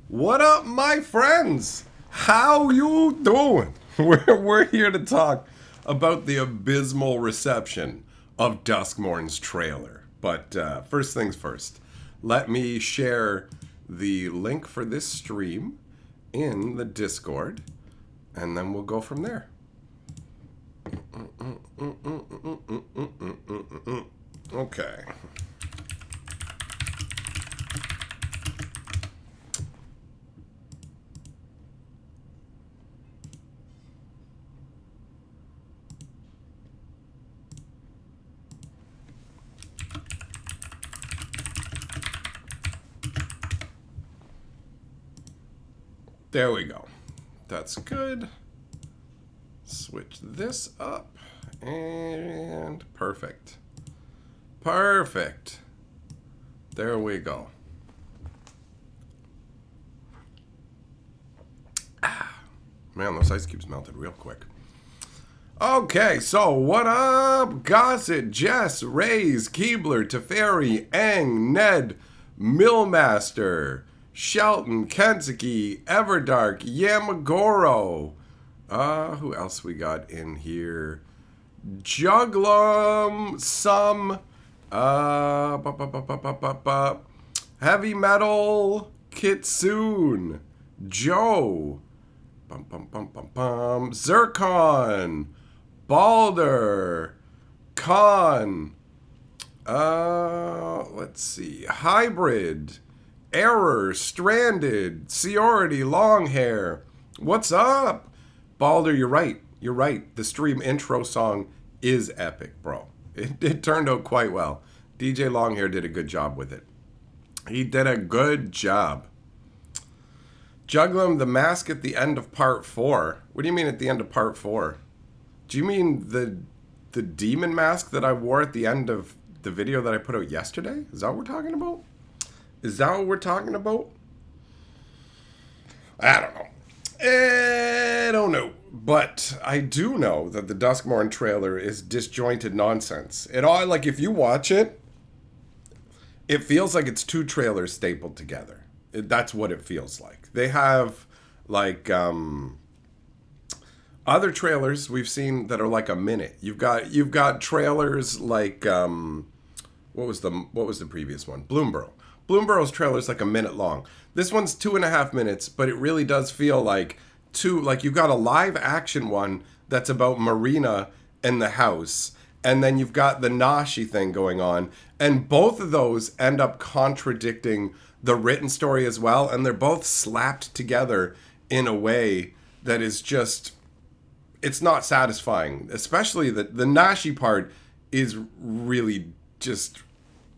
What up, my friends? How you doing? We're here to talk about the abysmal reception of Duskmourn's trailer. But first things first, let me share the link for this stream in the Discord, and then we'll go from there. Okay. There we go. That's good. Switch this up. And perfect. Perfect. There we go. Man, those ice cubes melted real quick. Okay, so what up? Gossett, Jess, Rays, Keebler, Teferi, Ang, Ned, Millmaster, Shelton, Kentucky, Everdark, Yamagoro. Who else we got in here? Juglum, some, Heavy Metal, Kitsune, Joe, Zircon, Balder, Khan, let's see, Hybrid, Error, Stranded, Seority, Longhair. What's up? Balder, you're right. You're right. The stream intro song is epic, bro. It turned out quite well. DJ Longhair did a good job with it. He did a good job. Juglum, the mask at the end of part 4. What do you mean at the end of part 4? Do you mean the demon mask that I wore at the end of the video that I put out yesterday? Is that what we're talking about? Is that what we're talking about? I don't know. I don't know. But I do know that the Duskmourn trailer is disjointed nonsense. It all, like, if you watch it, it feels like it's two trailers stapled together. That's what it feels like. They have, like, other trailers we've seen that are like a minute. You've got trailers like, what was the previous one? Burrow. Burrow's trailer is like a minute long. This one's 2.5 minutes, but it really does feel like you've got a live action one that's about Marina and the house, and then you've got the Nashi thing going on, and both of those end up contradicting the written story as well, and they're both slapped together in a way that is just, it's not satisfying. Especially the Nashi part is really just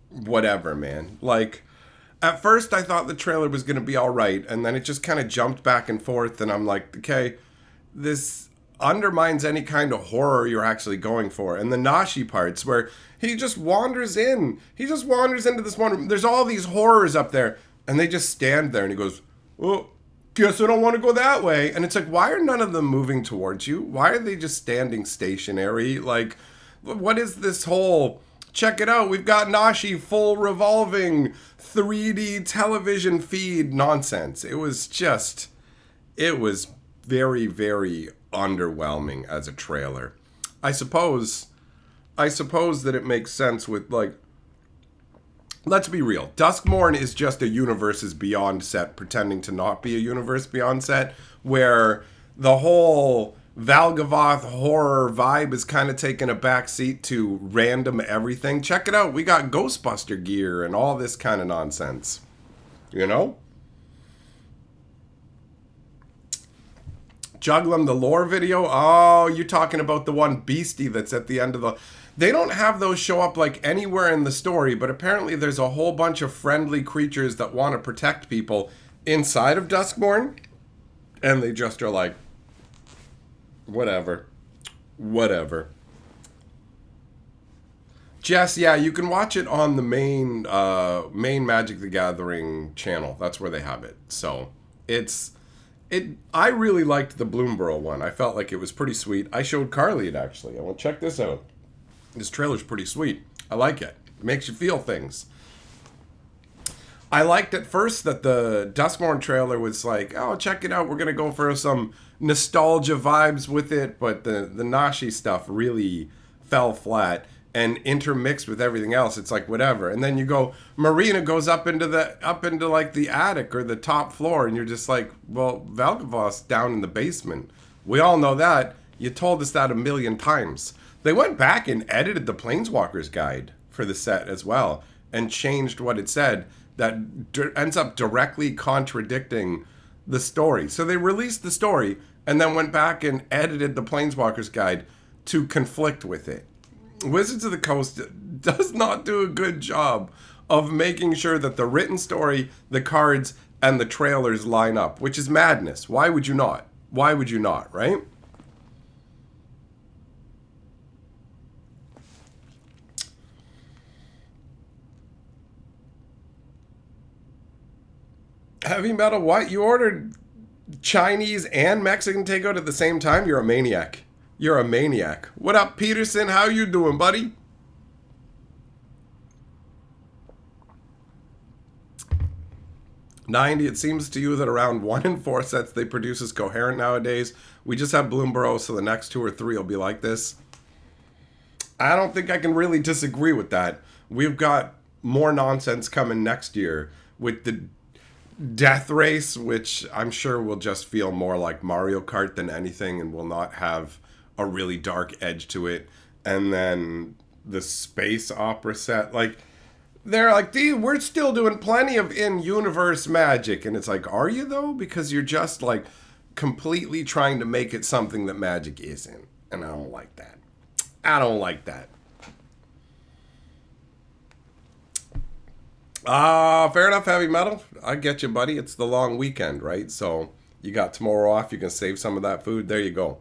whatever, man. Like, at first, I thought the trailer was going to be all right, and then it just kind of jumped back and forth, and I'm like, okay, this undermines any kind of horror you're actually going for. And the Nashi parts where he just wanders into this one room. There's all these horrors up there, and they just stand there, and he goes, oh, guess I don't want to go that way. And it's like, why are none of them moving towards you? Why are they just standing stationary? Like, what is this whole... Check it out, we've got Nashi full revolving 3D television feed nonsense. It was very, very underwhelming as a trailer. I suppose that it makes sense with, like, let's be real. Duskmourn is just a Universes Beyond set pretending to not be a Universe Beyond set, where the whole Valgavoth horror vibe is kind of taking a backseat to random everything. Check it out. We got Ghostbuster gear and all this kind of nonsense. You know? Juglum, the lore video? Oh, you're talking about the one beastie that's at the end of the... They don't have those show up like anywhere in the story, but apparently there's a whole bunch of friendly creatures that want to protect people inside of Duskmourn. And they just are like, whatever. Jess, yeah, you can watch it on the main Magic the Gathering channel. That's where they have it. So I really liked the Burrow one. I felt like it was pretty sweet. I showed Carly it, actually. I want to check this out. This trailer's pretty sweet. I like it. It makes you feel things. I liked at first that the Duskmourn trailer was like, oh, check it out. We're going to go for some nostalgia vibes with it. But the Nashi stuff really fell flat and intermixed with everything else. It's like, whatever. And then you go, Marina goes up into like the attic or the top floor. And you're just like, well, Valgavoth's down in the basement. We all know that. You told us that a million times. They went back and edited the Planeswalker's Guide for the set as well and changed what it said. That ends up directly contradicting the story. So they released the story and then went back and edited the Planeswalker's Guide to conflict with it. Wizards of the Coast does not do a good job of making sure that the written story, the cards, and the trailers line up, which is madness. Why would you not? Why would you not, right? Heavy Metal, what? You ordered Chinese and Mexican takeout at the same time? You're a maniac. You're a maniac. What up, Peterson? How you doing, buddy? $90. It seems to you that around 1 in 4 sets they produce is coherent nowadays. We just have Burrow, so the next 2 or 3 will be like this. I don't think I can really disagree with that. We've got more nonsense coming next year with the Death Race, which I'm sure will just feel more like Mario Kart than anything and will not have a really dark edge to it. And then the space opera set, like, they're like, dude, we're still doing plenty of in-universe magic. And it's like, are you though? Because you're just like completely trying to make it something that magic isn't. And I don't like that. I don't like that. Fair enough, Heavy Metal. I get you, buddy. It's the long weekend, right? So you got tomorrow off. You can save some of that food. There you go.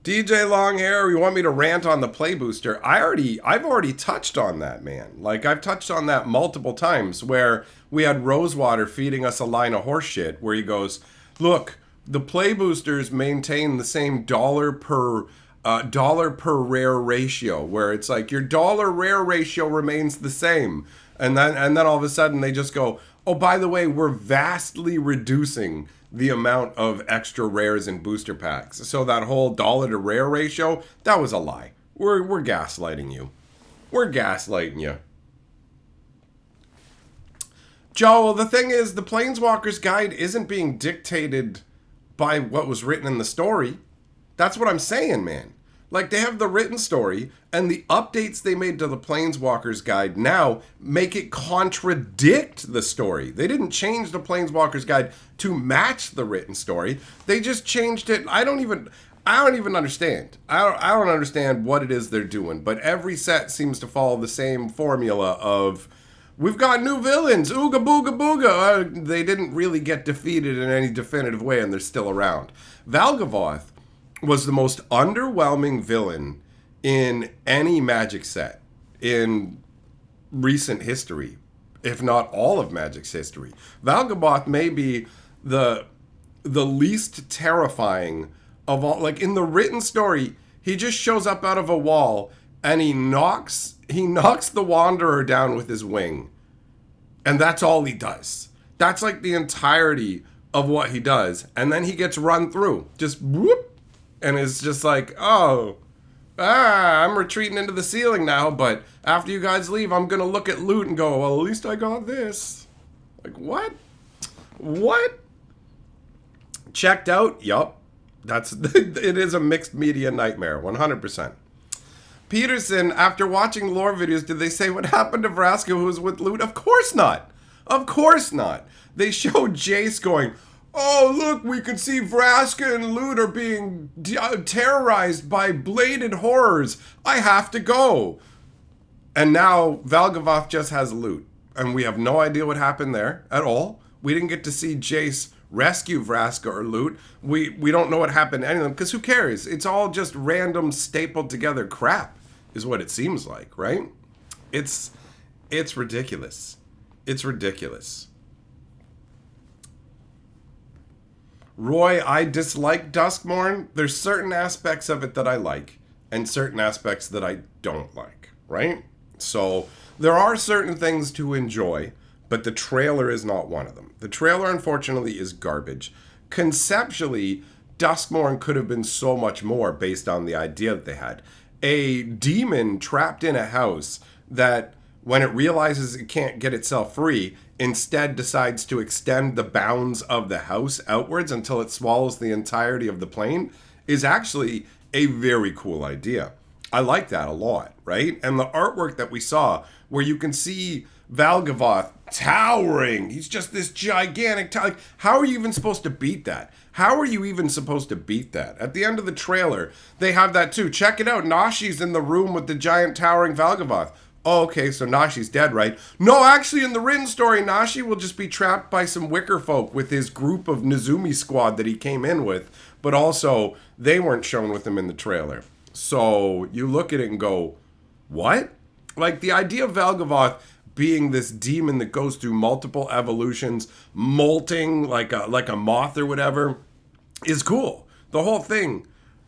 DJ Longhair, you want me to rant on the play booster? I've already touched on that, man. Like, I've touched on that multiple times where we had Rosewater feeding us a line of horse shit where he goes, look, the play boosters maintain the same dollar per rare ratio, where it's like your dollar rare ratio remains the same. And then all of a sudden they just go, oh, by the way, we're vastly reducing the amount of extra rares in booster packs. So that whole dollar to rare ratio, that was a lie. We're gaslighting you. We're gaslighting you. Joel, the thing is, the Planeswalker's Guide isn't being dictated by what was written in the story. That's what I'm saying, man. Like, they have the written story, and the updates they made to the Planeswalker's Guide now make it contradict the story. They didn't change the Planeswalker's Guide to match the written story. They just changed it. I don't even understand. I don't understand what it is they're doing. But every set seems to follow the same formula of, we've got new villains, ooga booga booga. They didn't really get defeated in any definitive way, and they're still around. Valgavoth was the most underwhelming villain in any Magic set in recent history, if not all of Magic's history. Valgavoth may be the least terrifying of all. Like, in the written story, he just shows up out of a wall and he knocks the Wanderer down with his wing. And that's all he does. That's like the entirety of what he does. And then he gets run through. Just whoop. And it's just like, I'm retreating into the ceiling now, but after you guys leave, I'm going to look at loot and go, well, at least I got this. Like, what? What? Checked out? Yup. It is a mixed media nightmare, 100%. Peterson, after watching lore videos, did they say what happened to Vraska who was with loot? Of course not. Of course not. They showed Jace going, oh, look, we can see Vraska and Loot are being terrorized by bladed horrors. I have to go. And now Valgavoth just has Loot. And we have no idea what happened there at all. We didn't get to see Jace rescue Vraska or Loot. We don't know what happened to any of them, because who cares? It's all just random stapled together crap, is what it seems like, right? It's ridiculous. It's ridiculous. Roy, I dislike Duskmourn. There's certain aspects of it that I like, and certain aspects that I don't like, right? So There are certain things to enjoy, but the trailer is not one of them. The trailer, unfortunately, is garbage. Conceptually, Duskmourn could have been so much more based on the idea that they had. A demon trapped in a house that, when it realizes it can't get itself free, instead decides to extend the bounds of the house outwards until it swallows the entirety of the plane, is actually a very cool idea. I like that a lot, right? And the artwork that we saw, where you can see Valgavoth towering. He's just this gigantic like, how are you even supposed to beat that? How are you even supposed to beat that? At the end of the trailer, they have that too. Check it out. Nashi's in the room with the giant towering Valgavoth. Oh, okay, so Nashi's dead, right? No, actually, in the Rin story, Nashi will just be trapped by some Wicker folk with his group of Nezumi squad that he came in with. But also, they weren't shown with him in the trailer. So you look at it and go, what? Like, the idea of Valgavoth being this demon that goes through multiple evolutions, molting like a moth or whatever, is cool. The whole thing,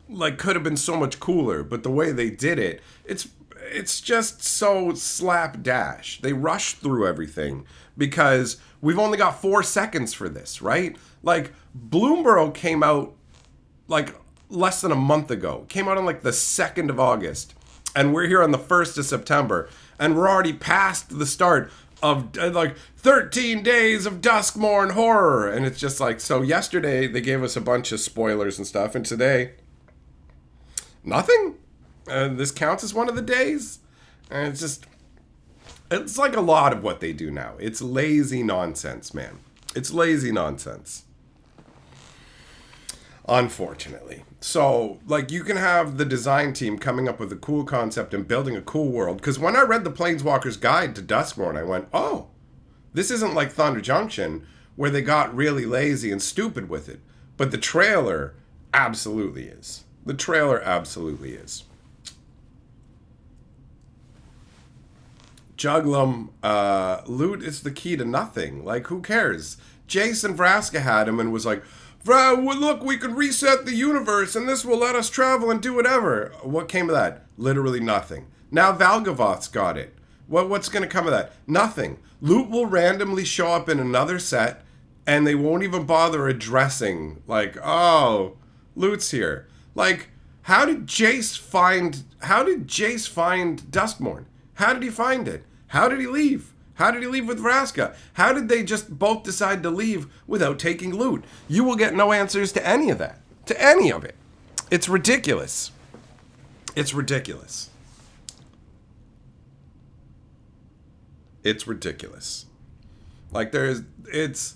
like, could have been so much cooler, but the way they did it, it's just so slapdash. They rushed through everything because we've only got 4 seconds for this, right? Like, Burrow came out like less than a month ago. Came out on like the 2nd of August. And we're here on the 1st of September. And we're already past the start of like 13 days of Duskmourn horror. And it's just like, so yesterday they gave us a bunch of spoilers and stuff. And today, nothing. This counts as one of the days. And it's like a lot of what they do now. It's lazy nonsense, man. It's lazy nonsense. Unfortunately. So, like, you can have the design team coming up with a cool concept and building a cool world. Because when I read the Planeswalker's Guide to Duskmourn, I went, oh, this isn't like Thunder Junction, where they got really lazy and stupid with it. But the trailer absolutely is. The trailer absolutely is. Juglum, loot is the key to nothing. Like, who cares? Jason Vraska had him and was like, look, we could reset the universe and this will let us travel and do whatever. What came of that? Literally nothing. Now Valgavoth's got it. What's going to come of that? Nothing. Loot will randomly show up in another set and they won't even bother addressing, like, oh, Loot's here. Like, how did Jace find Duskmourn? How did he find it? How did he leave? How did he leave with Vraska? How did they just both decide to leave without taking loot? You will get no answers to any of that. To any of it. It's ridiculous. It's ridiculous. It's ridiculous. Like, it's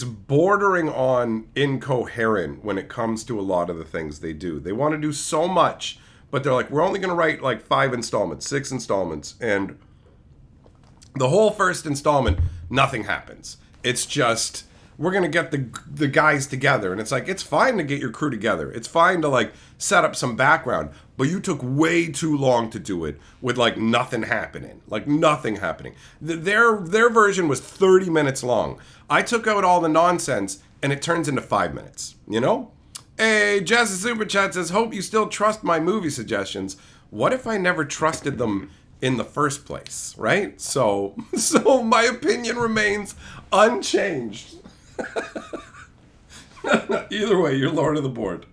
bordering on incoherent when it comes to a lot of the things they do. They want to do so much, but they're like, we're only going to write like 5 installments, 6 installments, and the whole first installment, nothing happens. It's just, we're going to get the guys together. And it's like, it's fine to get your crew together. It's fine to like set up some background. But you took way too long to do it with like nothing happening. Like nothing happening. Their version was 30 minutes long. I took out all the nonsense and it turns into 5 minutes. You know? Hey, Jazz Super Chat says, hope you still trust my movie suggestions. What if I never trusted them in the first place, right? So my opinion remains unchanged. Either way, you're Lord of the Board.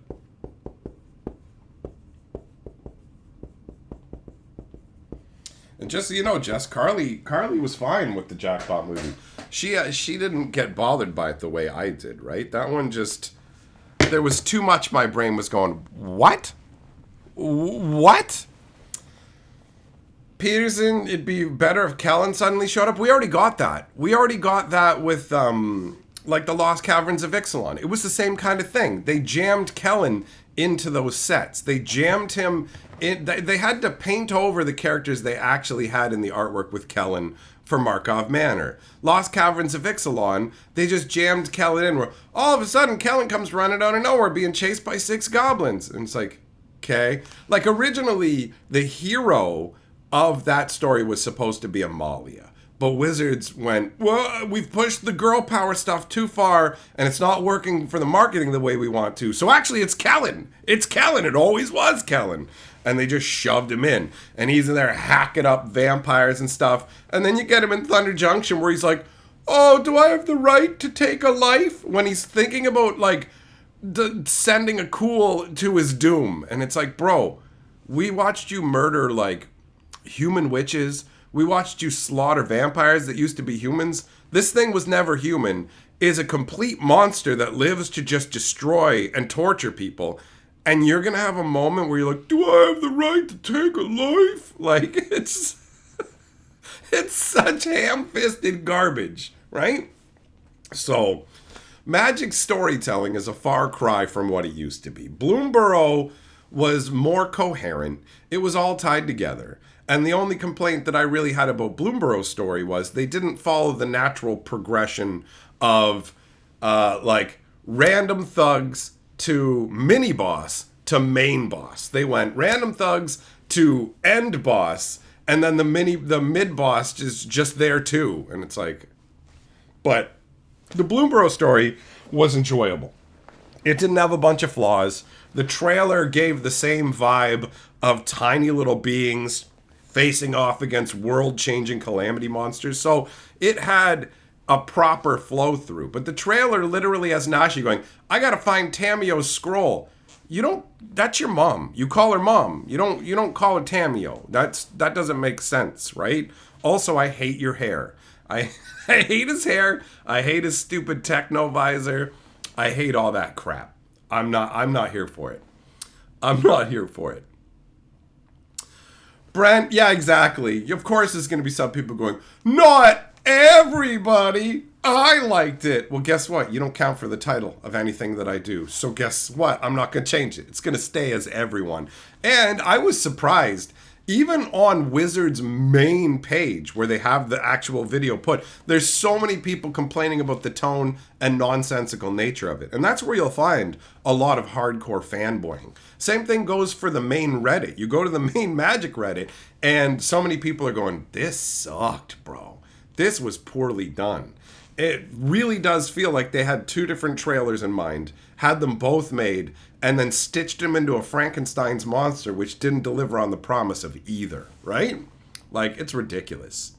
And just so you know, Jess, Carly was fine with the Jackpot movie. She didn't get bothered by it the way I did, right? That one just, there was too much. My brain was going, what? What? Peterson, it'd be better if Kellen suddenly showed up. We already got that. We already got that with, like, the Lost Caverns of Ixalan. It was the same kind of thing. They jammed Kellen into those sets. They jammed him in. They had to paint over the characters they actually had in the artwork with Kellen for Markov Manor. Lost Caverns of Ixalan, they just jammed Kellen in where all of a sudden Kellen comes running out of nowhere being chased by 6 goblins. And it's like, okay. Like, originally, the hero of that story was supposed to be Amalia. But Wizards went, well, we've pushed the girl power stuff too far, and it's not working for the marketing the way we want to. So actually, it's Kellen. It's Kellen. It always was Kellen. And they just shoved him in. And he's in there hacking up vampires and stuff. And then you get him in Thunder Junction where he's like, oh, do I have the right to take a life? When he's thinking about, like, sending a Cool to his doom. And it's like, bro, we watched you murder, like, human witches. We watched you slaughter vampires that used to be humans. This thing was never human. Is a complete monster that lives to just destroy and torture people. And you're going to have a moment where you're like, do I have the right to take a life? Like, it's such ham-fisted garbage, right? So, Magic storytelling is a far cry from what it used to be. Burrow was more coherent. It was all tied together. And the only complaint that I really had about Burrow's story was they didn't follow the natural progression of, like, random thugs to mini-boss to main boss. They went random thugs to end boss, and then the mid-boss is just there too. And it's like... But the Burrow story was enjoyable. It didn't have a bunch of flaws. The trailer gave the same vibe of tiny little beings facing off against world-changing calamity monsters. So it had a proper flow-through. But the trailer literally has Nashi going, I gotta find Tamio's scroll. You don't... That's your mom. You call her mom. You don't call her Tamio. That doesn't make sense, right? Also, I hate your hair. I hate his hair. I hate his stupid techno visor. I hate all that crap. I'm not here for it. I'm not here for it. Brent, yeah, exactly. Of course there's going to be some people going, not everybody. I liked it. Well, guess what? You don't count for the title of anything that I do. So guess what? I'm not going to change it. It's going to stay as everyone. And I was surprised. Even on Wizards' main page, where they have the actual video put, there's so many people complaining about the tone and nonsensical nature of it. And that's where you'll find a lot of hardcore fanboying. Same thing goes for the main Reddit. You go to the main Magic Reddit, and so many people are going, this sucked, bro. This was poorly done. It really does feel like they had two different trailers in mind, had them both made, and then stitched them into a Frankenstein's monster, which didn't deliver on the promise of either, right? Like, it's ridiculous.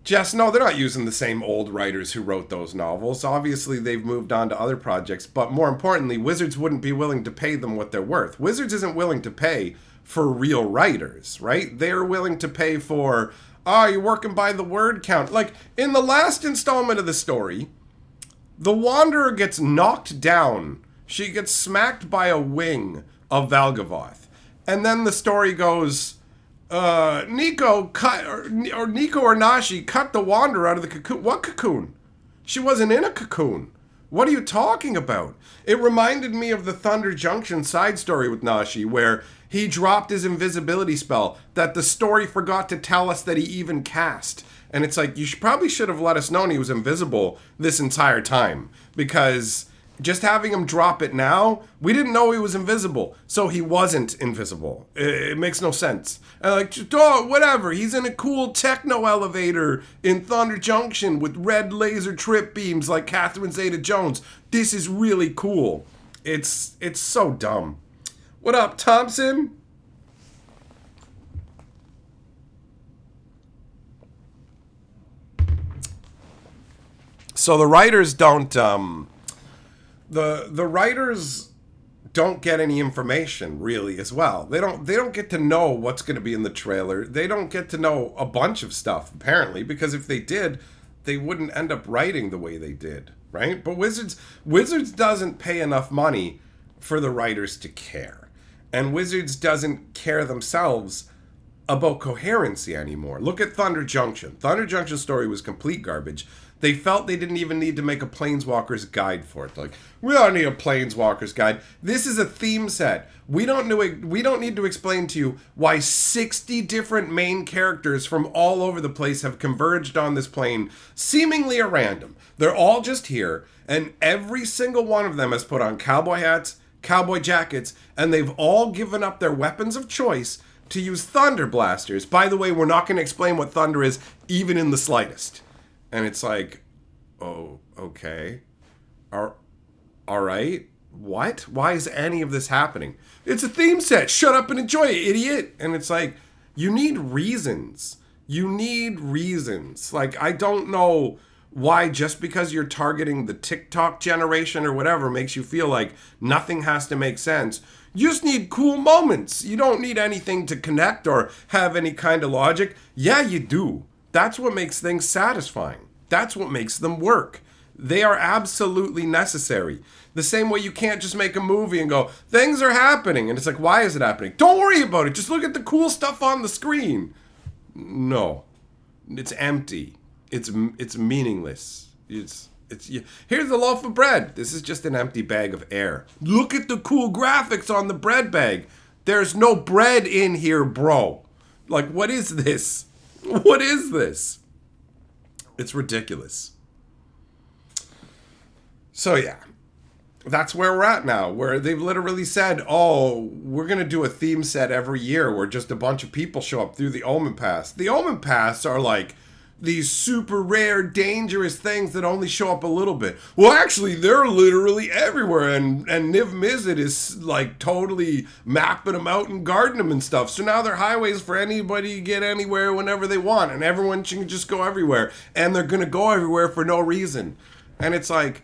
Jess, no, they're not using the same old writers who wrote those novels. Obviously, they've moved on to other projects, but more importantly, Wizards wouldn't be willing to pay them what they're worth. Wizards isn't willing to pay for real writers, right? They're willing to pay for, you're working by the word count. Like, in the last installment of the story, the Wanderer gets knocked down. She gets smacked by a wing of Valgavoth. And then the story goes, Nico or Nashi cut the Wanderer out of the cocoon. What cocoon? She wasn't in a cocoon. What are you talking about? It reminded me of the Thunder Junction side story with Nashi, where he dropped his invisibility spell that the story forgot to tell us that he even cast. And it's like, you probably should have let us know he was invisible this entire time. Because just having him drop it now, we didn't know he was invisible. So he wasn't invisible. It makes no sense. And like, whatever. He's in a cool techno elevator in Thunder Junction with red laser trip beams like Catherine Zeta-Jones. This is really cool. It's so dumb. What up, Thompson? So the writers don't, the writers don't get any information really as well. They don't get to know what's going to be in the trailer. They don't get to know a bunch of stuff apparently, because if they did, they wouldn't end up writing the way they did, right? But Wizards doesn't pay enough money for the writers to care. And Wizards doesn't care themselves about coherency anymore. Look at Thunder Junction. Thunder Junction's story was complete garbage. They felt they didn't even need to make a Planeswalker's guide for it. Like, we don't need a Planeswalker's guide. This is a theme set. We don't need to explain to you why 60 different main characters from all over the place have converged on this plane, seemingly at random. They're all just here, and every single one of them has put on cowboy hats, cowboy jackets, and they've all given up their weapons of choice to use thunder blasters. By the way, we're not going to explain what thunder is, even in the slightest. And it's like, oh, okay. All right. What? Why is any of this happening? It's a theme set. Shut up and enjoy it, idiot. And it's like, you need reasons. You need reasons. Like, I don't know why just because you're targeting the TikTok generation or whatever makes you feel like nothing has to make sense. You just need cool moments. You don't need anything to connect or have any kind of logic. Yeah, you do. That's what makes things satisfying. That's what makes them work. They are absolutely necessary. The same way you can't just make a movie and go, things are happening. And it's like, why is it happening? Don't worry about it. Just look at the cool stuff on the screen. No. It's empty. It's meaningless. It's here's a loaf of bread. This is just an empty bag of air. Look at the cool graphics on the bread bag. There's no bread in here, bro. Like, what is this? What is this? It's ridiculous. So yeah, that's where we're at now, where they've literally said, oh, we're going to do a theme set every year where just a bunch of people show up through the Omen Pass. The Omen Pass are like these super rare, dangerous things that only show up a little bit. Well, actually, they're literally everywhere, and Niv Mizzet is like totally mapping them out and guarding them and stuff. So now they're highways for anybody to get anywhere whenever they want, and everyone can just go everywhere, and they're going to go everywhere for no reason. And it's like,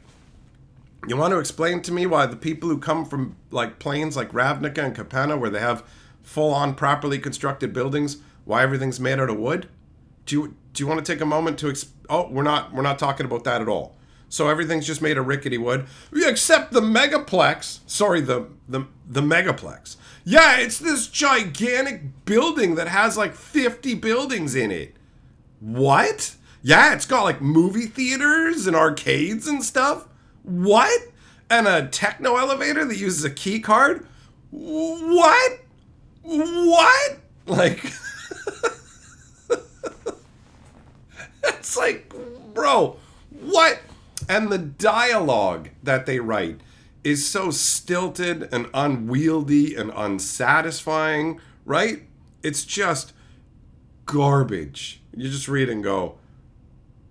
you want to explain to me why the people who come from like planes like Ravnica and Capenna, where they have full-on properly constructed buildings, why everything's made out of wood? Do you want to take a moment to we're not talking about that at all. So everything's just made of rickety wood, except the megaplex. Sorry, the megaplex. Yeah, it's this gigantic building that has like 50 buildings in it. What? Yeah, it's got like movie theaters and arcades and stuff. What? And a techno elevator that uses a key card? What? Like, it's like, bro, what? And the dialogue that they write is so stilted and unwieldy and unsatisfying, right? It's just garbage. You just read and go,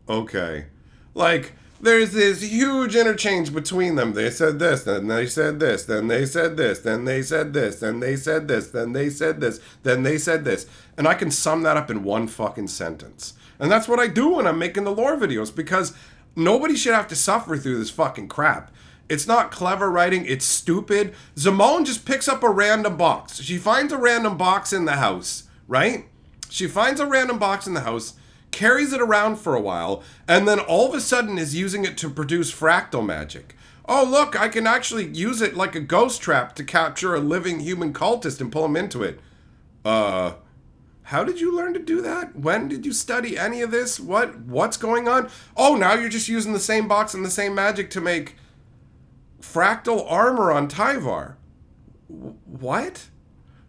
okay. Like, there's this huge interchange between them. They said this, then they said this, then they said this, then they said this, then they said this, then they said this, then they said this. And I can sum that up in one fucking sentence. And that's what I do when I'm making the lore videos, because nobody should have to suffer through this fucking crap. It's not clever writing, it's stupid. Zimone just picks up a random box. She finds a random box in the house, right? She finds a random box in the house, carries it around for a while, and then all of a sudden is using it to produce fractal magic. Oh, look, I can actually use it like a ghost trap to capture a living human cultist and pull him into it. How did you learn to do that? When did you study any of this? What's going on? Oh, now you're just using the same box and the same magic to make fractal armor on Tyvar. What?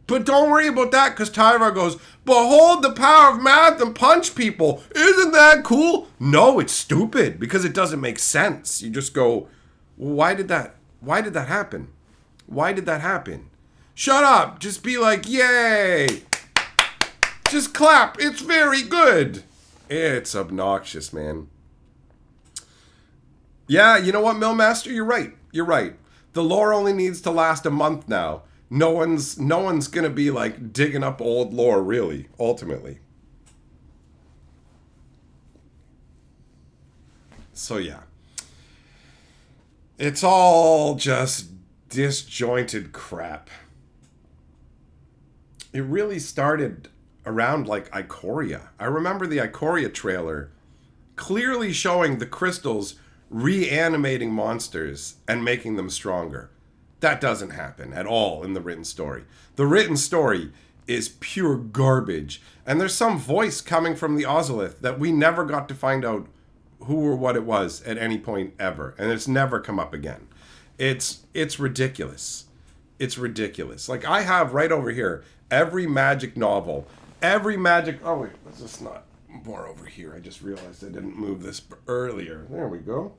But don't worry about that, because Tyvar goes, behold the power of math and punch people. Isn't that cool? No, it's stupid, because it doesn't make sense. You just go, why did that happen? Why did that happen? Shut up. Just be like, yay. Just clap. It's very good. It's obnoxious, man. Yeah, you know what, Millmaster? You're right. You're right. The lore only needs to last a month now. No one's gonna be like digging up old lore, really, ultimately. So yeah. It's all just disjointed crap. It really started around like Ikoria. I remember the Ikoria trailer clearly showing the crystals reanimating monsters and making them stronger. That doesn't happen at all in the written story. The written story is pure garbage. And there's some voice coming from the Ozolith that we never got to find out who or what it was at any point ever. And it's never come up again. It's ridiculous. It's ridiculous. Like, I have right over here every magic novel. Oh, wait. Let's just not more over here. I just realized I didn't move this earlier. There we go.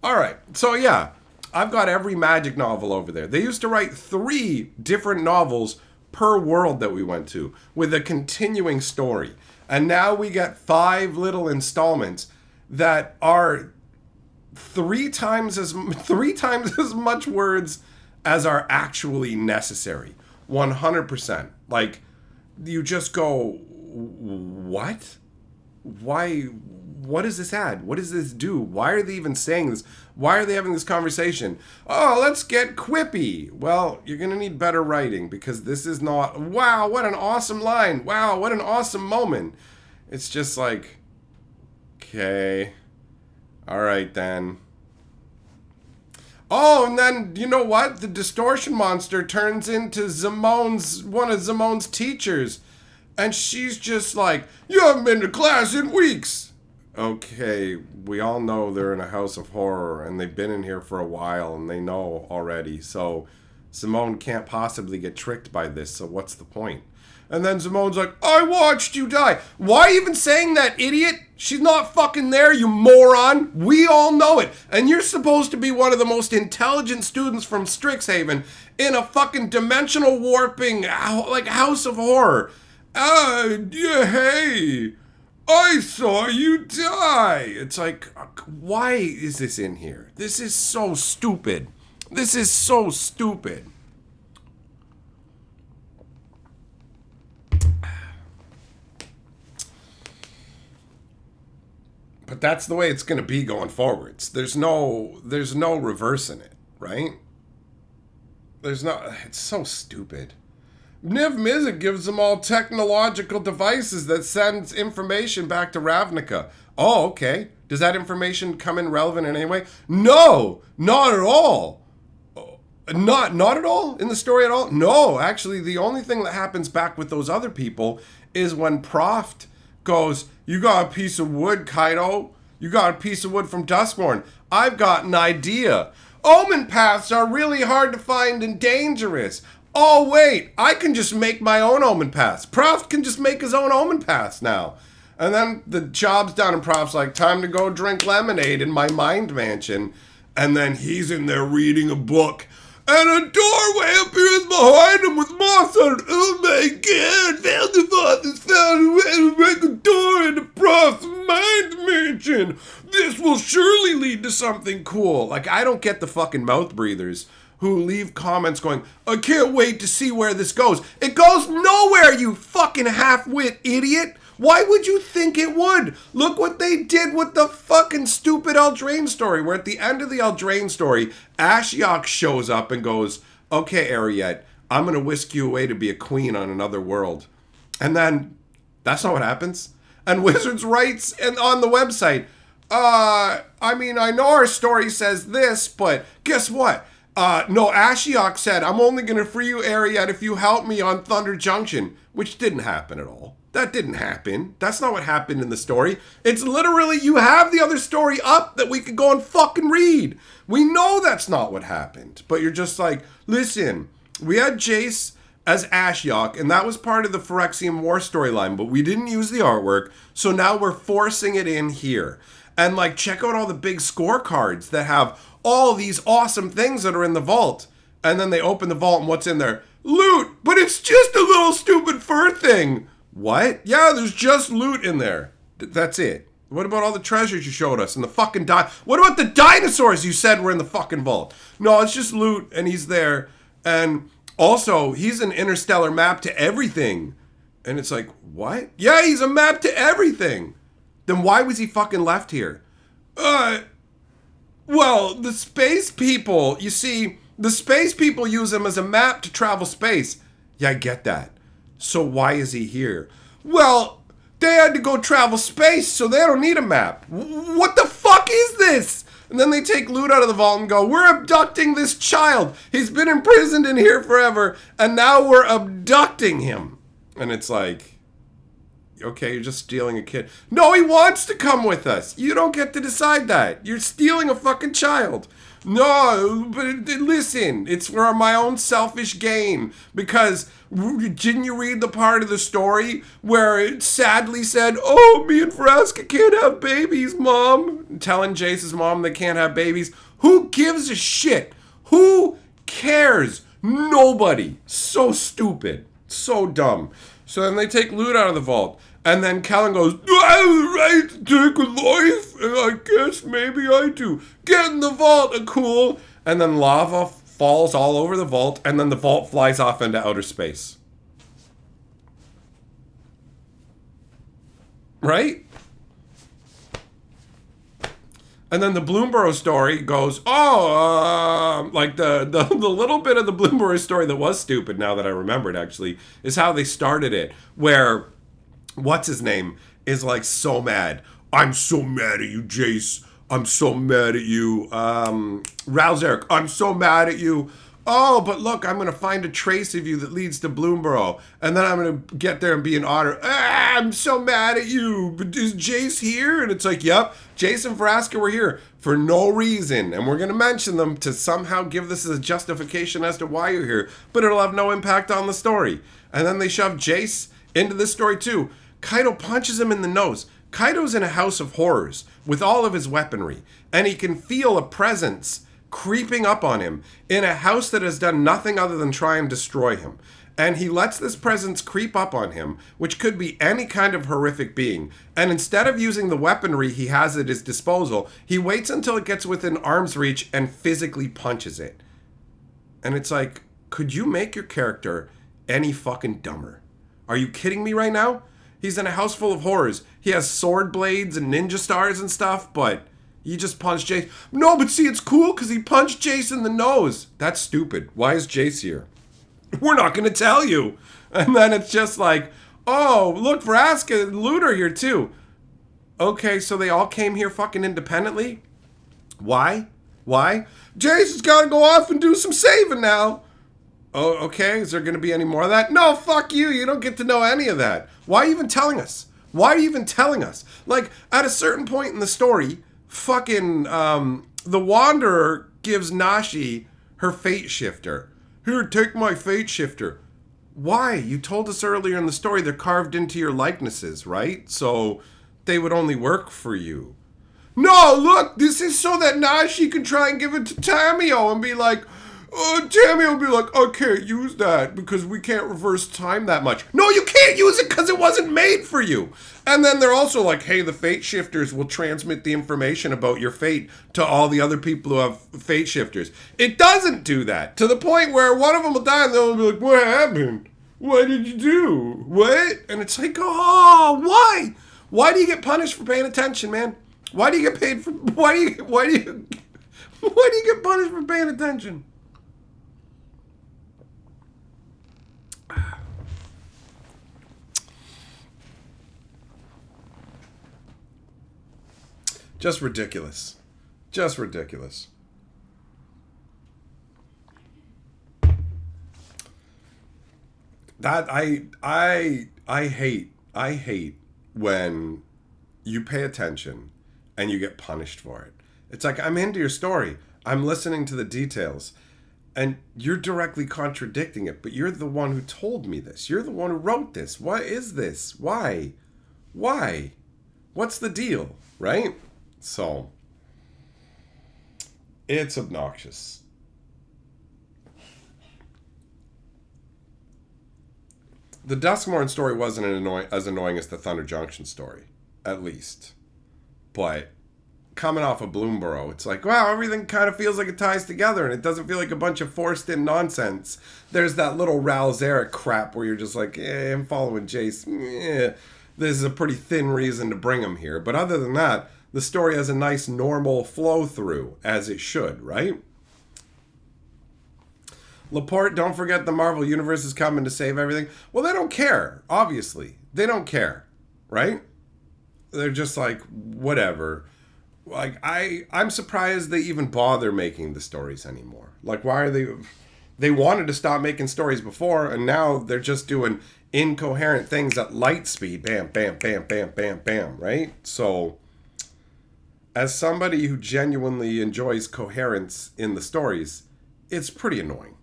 All right. So, yeah. I've got every magic novel over there. They used to write 3 different novels per world that we went to with a continuing story. And now we get 5 little installments that are three times as much words as are actually necessary. 100%. Like, you just go, what? Why? What does this add? What does this do? Why are they even saying this? Why are they having this conversation? Oh, let's get quippy. Well, you're going to need better writing, because this is not, wow, what an awesome line. Wow, what an awesome moment. It's just like, okay. All right, then. Oh, and then, you know what? The distortion monster turns into one of Zimon's teachers. And she's just like, you haven't been to class in weeks. Okay, we all know they're in a house of horror, and they've been in here for a while, and they know already. So Zimone can't possibly get tricked by this, so what's the point? And then Zimone's like, I watched you die. Why even saying that, idiot? She's not fucking there, you moron. We all know it. And you're supposed to be one of the most intelligent students from Strixhaven in a fucking dimensional warping, like, house of horror. Yeah, hey, I saw you die. It's like, why is this in here? This is so stupid. This is so stupid. But that's the way it's going to be going forwards. There's no reversing it, right? It's so stupid. Niv Mizzet gives them all technological devices that sends information back to Ravnica. Oh, okay. Does that information come in relevant in any way? No, not at all. Not at all in the story at all? No, actually, the only thing that happens back with those other people is when Proft goes, you got a piece of wood, Kaido. You got a piece of wood from Duskmourn. I've got an idea. Omen paths are really hard to find and dangerous. Oh, wait, I can just make my own omen paths. Prof can just make his own omen paths now. And then the job's done, and Prof's like, time to go drink lemonade in my mind mansion. And then he's in there reading a book, and a doorway appears behind him with moss on it. Oh my god, Valdemar has found a way to make a door into Prof's mind mansion. This will surely lead to something cool. Like, I don't get the fucking mouth breathers who leave comments going, I can't wait to see where this goes. It goes nowhere, you fucking half-wit idiot. Why would you think it would? Look what they did with the fucking stupid Eldraine story, where at the end of the Eldraine story, Ashiok shows up and goes, okay, Ariette, I'm going to whisk you away to be a queen on another world. And then, that's not what happens. And Wizards writes on the website, I mean, I know our story says this, but guess what? No, Ashiok said, I'm only going to free you, Ariette, if you help me on Thunder Junction, which didn't happen at all. That didn't happen. That's not what happened in the story. It's literally, you have the other story up that we could go and fucking read. We know that's not what happened. But you're just like, listen, we had Jace as Ashiok, and that was part of the Phyrexian War storyline, but we didn't use the artwork, so now we're forcing it in here. And like, check out all the big scorecards that have all these awesome things that are in the vault. And then they open the vault, and what's in there? Loot! But it's just a little stupid fur thing. What? Yeah, there's just loot in there. That's it. What about all the treasures you showed us and the fucking what about the dinosaurs you said were in the fucking vault? No, it's just loot, and he's there. And also, he's an interstellar map to everything. And it's like, what? Yeah, he's a map to everything. Then why was he fucking left here? Well, the space people, you see, the space people use him as a map to travel space. Yeah, I get that. So why is he here? Well, they had to go travel space, so they don't need a map. What the fuck is this? And then they take loot out of the vault and go, we're abducting this child. He's been imprisoned in here forever, and now we're abducting him. And it's like, okay, you're just stealing a kid. No, he wants to come with us. You don't get to decide that. You're stealing a fucking child. No, but listen, it's for my own selfish gain. Because didn't you read the part of the story where it sadly said, oh, me and Vraska can't have babies, Mom? Telling Jace's mom they can't have babies. Who gives a shit? Who cares? Nobody. So stupid. So dumb. So then they take loot out of the vault. And then Callan goes, "Do I have the right to take a life? And I guess maybe I do. Get in the vault, cool." And then lava falls all over the vault. And then the vault flies off into outer space. Right? And then the Burrow story goes, like the little bit of the Burrow story that was stupid, now that I remember it actually, is how they started it, where, what's his name, is like so mad. "I'm so mad at you, Jace. I'm so mad at you. Ralzeric, I'm so mad at you. Oh, but look, I'm going to find a trace of you that leads to Burrow. And then I'm going to get there and be an otter. I'm so mad at you. But is Jace here?" And it's like, yep, Jace and Vraska were here for no reason. And we're going to mention them to somehow give this as a justification as to why you're here. But it'll have no impact on the story. And then they shove Jace into this story too. Kaido punches him in the nose. Kaido's in a house of horrors with all of his weaponry. And he can feel a presence creeping up on him in a house that has done nothing other than try and destroy him. And he lets this presence creep up on him, which could be any kind of horrific being. And instead of using the weaponry he has at his disposal, he waits until it gets within arm's reach and physically punches it. And it's like, could you make your character any fucking dumber? Are you kidding me right now? He's in a house full of horrors. He has sword blades and ninja stars and stuff, but you just punched Jace. No, but see, it's cool because he punched Jace in the nose. That's stupid. Why is Jace here? We're not going to tell you. And then it's just like, oh, look, Vraska and Loot are here too. Okay, so they all came here fucking independently? Why? Jace has got to go off and do some saving now. Oh, okay. Is there going to be any more of that? No, fuck you. You don't get to know any of that. Why are you even telling us? Like, at a certain point in the story, fucking the Wanderer gives Nashi her fate shifter. "Here, take my fate shifter." Why? You told us earlier in the story they're carved into your likenesses, right? So they would only work for you. No, look, this is so that Nashi can try and give it to Tamio and be like, Tamio will be like, "I can't use that because we can't reverse time that much." No, you can't use it because it wasn't made for you. And then they're also like, "Hey, the fate shifters will transmit the information about your fate to all the other people who have fate shifters." It doesn't do that, to the point where one of them will die and they'll be like, "What happened? What did you do? What?" And it's like, oh, why? Why do you get punished for paying attention, man? Why do you get paid for, why do you get punished for paying attention? Just ridiculous. That I hate when you pay attention and you get punished for it. It's like, I'm into your story. I'm listening to the details. And you're directly contradicting it, but you're the one who told me this. You're the one who wrote this. What is this? Why? What's the deal, right? So, it's obnoxious. The Duskmourn story wasn't as annoying as the Thunder Junction story, at least. But coming off of Burrow, it's like, wow, everything kind of feels like it ties together, and it doesn't feel like a bunch of forced-in nonsense. There's that little Ralzeric crap where you're just like, I'm following Jace. This is a pretty thin reason to bring him here. But other than that, the story has a nice normal flow through, as it should, right? Laporte, don't forget the Marvel Universe is coming to save everything. Well, they don't care, obviously. They don't care, right? They're just like, whatever. Like, I'm surprised they even bother making the stories anymore. Like, why are they... They wanted to stop making stories before, and now they're just doing incoherent things at light speed. Bam, bam, bam, bam, bam, bam, right? So, as somebody who genuinely enjoys coherence in the stories, it's pretty annoying.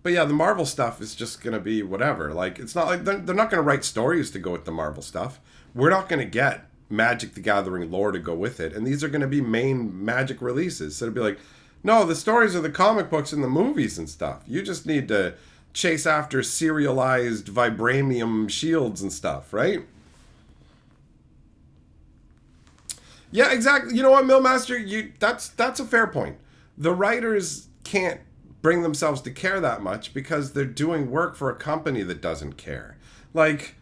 But yeah, the Marvel stuff is just going to be whatever. Like, it's not like they're not going to write stories to go with the Marvel stuff. We're not going to get Magic the Gathering lore to go with it. And these are going to be main Magic releases. So it'll be like, No, the stories are the comic books and the movies and stuff. You just need to chase after serialized vibranium shields and stuff, right? Yeah, exactly. You know what, Millmaster? That's a fair point. The writers can't bring themselves to care that much because they're doing work for a company that doesn't care. Like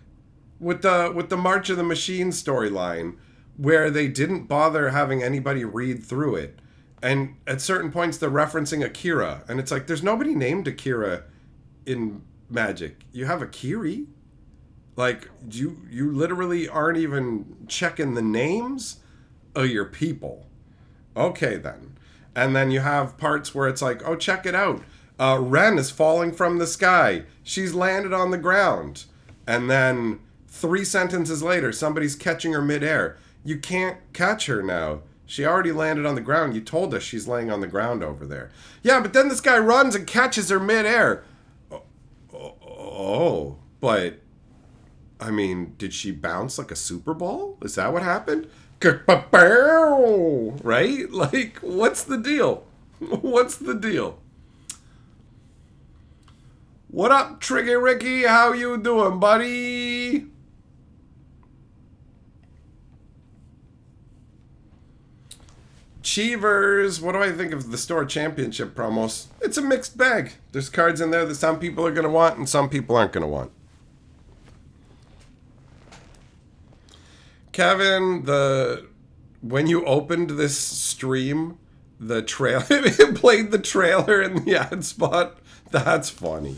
with the March of the Machines storyline, where they didn't bother having anybody read through it, and at certain points they're referencing Akira, and it's like there's nobody named Akira in Magic. You have Akiri. Like you literally aren't even checking the names of your people. Okay, then. And then you have parts where it's like, oh, check it out. Ren is falling from the sky. She's landed on the ground. And then 3 sentences later, somebody's catching her midair. You can't catch her now. She already landed on the ground. You told us she's laying on the ground over there. Yeah, but then this guy runs and catches her midair. Oh, but, I mean, did she bounce like a Super Bowl? Is that what happened? Right? Like, what's the deal? What's the deal? What up, Tricky Ricky? How you doing, buddy? Cheevers, what do I think of the store championship promos? It's a mixed bag. There's cards in there that some people are going to want and some people aren't going to want. Kevin, when you opened this stream, the trailer it played the trailer in the ad spot. That's funny.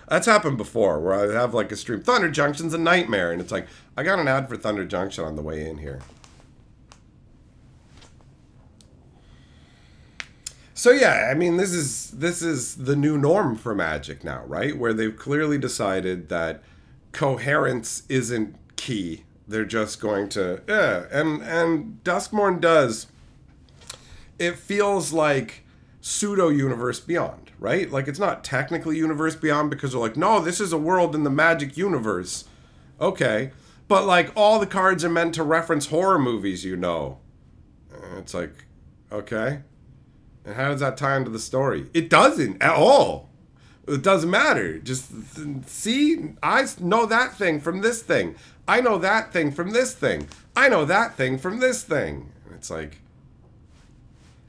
That's happened before, where I have like a stream. Thunder Junction's a nightmare, and it's like I got an ad for Thunder Junction on the way in here. So yeah, I mean this is the new norm for Magic now, right? Where they've clearly decided that coherence isn't key. They're just going to, and Duskmourn does. It feels like pseudo universe beyond, right? Like it's not technically universe beyond because they're like, no, this is a world in the Magic universe. Okay, but like all the cards are meant to reference horror movies, you know. It's like, okay, and how does that tie into the story? It doesn't at all. It doesn't matter. Just see, I know that thing from this thing. I know that thing from this thing. I know that thing from this thing. It's like,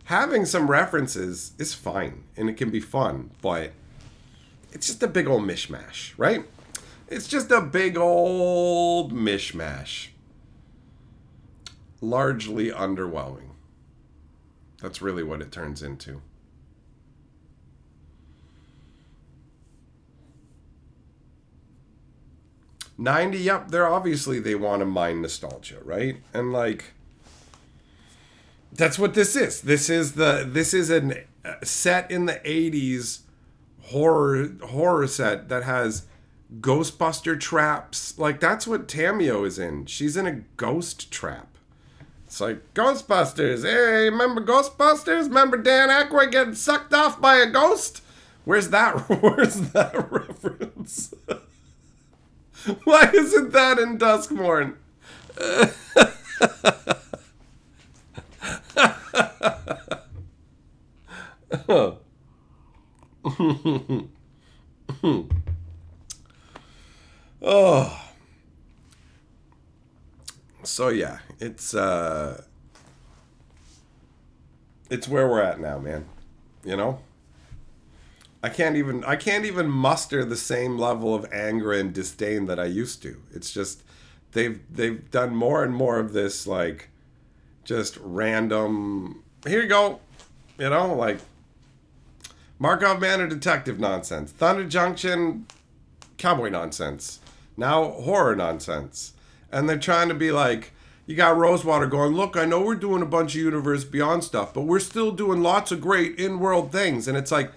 having some references is fine, and it can be fun, but it's just a big old mishmash, right? It's just a big old mishmash. Largely underwhelming. That's really what it turns into. $90, yep, they're obviously they want to mine nostalgia, right? And like that's what this is. This is an set in the 80s horror set that has Ghostbuster traps. Like that's what Tamio is in. She's in a ghost trap. It's like Ghostbusters. Hey, remember Ghostbusters? Remember Dan Aykroyd getting sucked off by a ghost? Where's that reference? Why isn't that in Duskmourn? Oh. So yeah, it's where we're at now, man. You know? I can't even muster the same level of anger and disdain that I used to. It's just they've done more and more of this like just random, here you go, you know, like Markov Manor detective nonsense, Thunder Junction cowboy nonsense, now horror nonsense. And they're trying to be like, you got Rosewater going, look, I know we're doing a bunch of Universe Beyond stuff, but we're still doing lots of great in-world things. And it's like,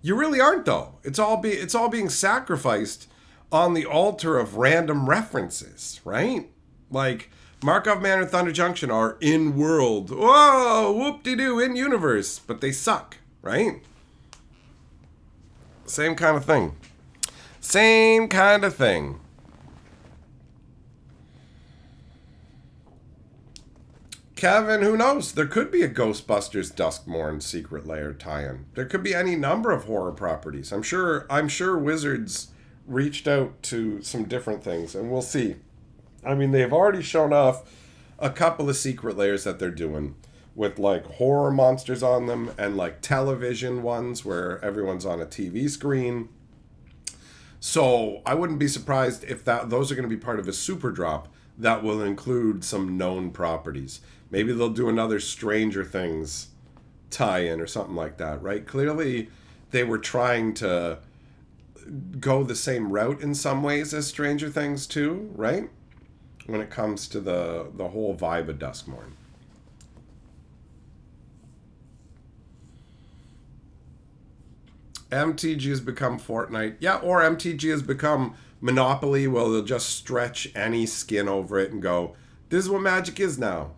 you really aren't, though. It's all being sacrificed on the altar of random references, right? Like, Markov Manor and Thunder Junction are in-world. Whoa, whoop-de-doo, in-universe. But they suck, right? Same kind of thing. Same kind of thing. Kevin, who knows? There could be a Ghostbusters Duskmourn secret lair tie-in. There could be any number of horror properties. I'm sure Wizards reached out to some different things, and we'll see. I mean, they've already shown off a couple of secret lairs that they're doing with like horror monsters on them and like television ones where everyone's on a TV screen. So I wouldn't be surprised if those are going to be part of a super drop that will include some known properties. Maybe they'll do another Stranger Things tie-in or something like that, right? Clearly, they were trying to go the same route in some ways as Stranger Things too, right? When it comes to the whole vibe of Duskmourn. MTG has become Fortnite. Yeah, or MTG has become Monopoly. Well, they'll just stretch any skin over it and go, this is what Magic is now.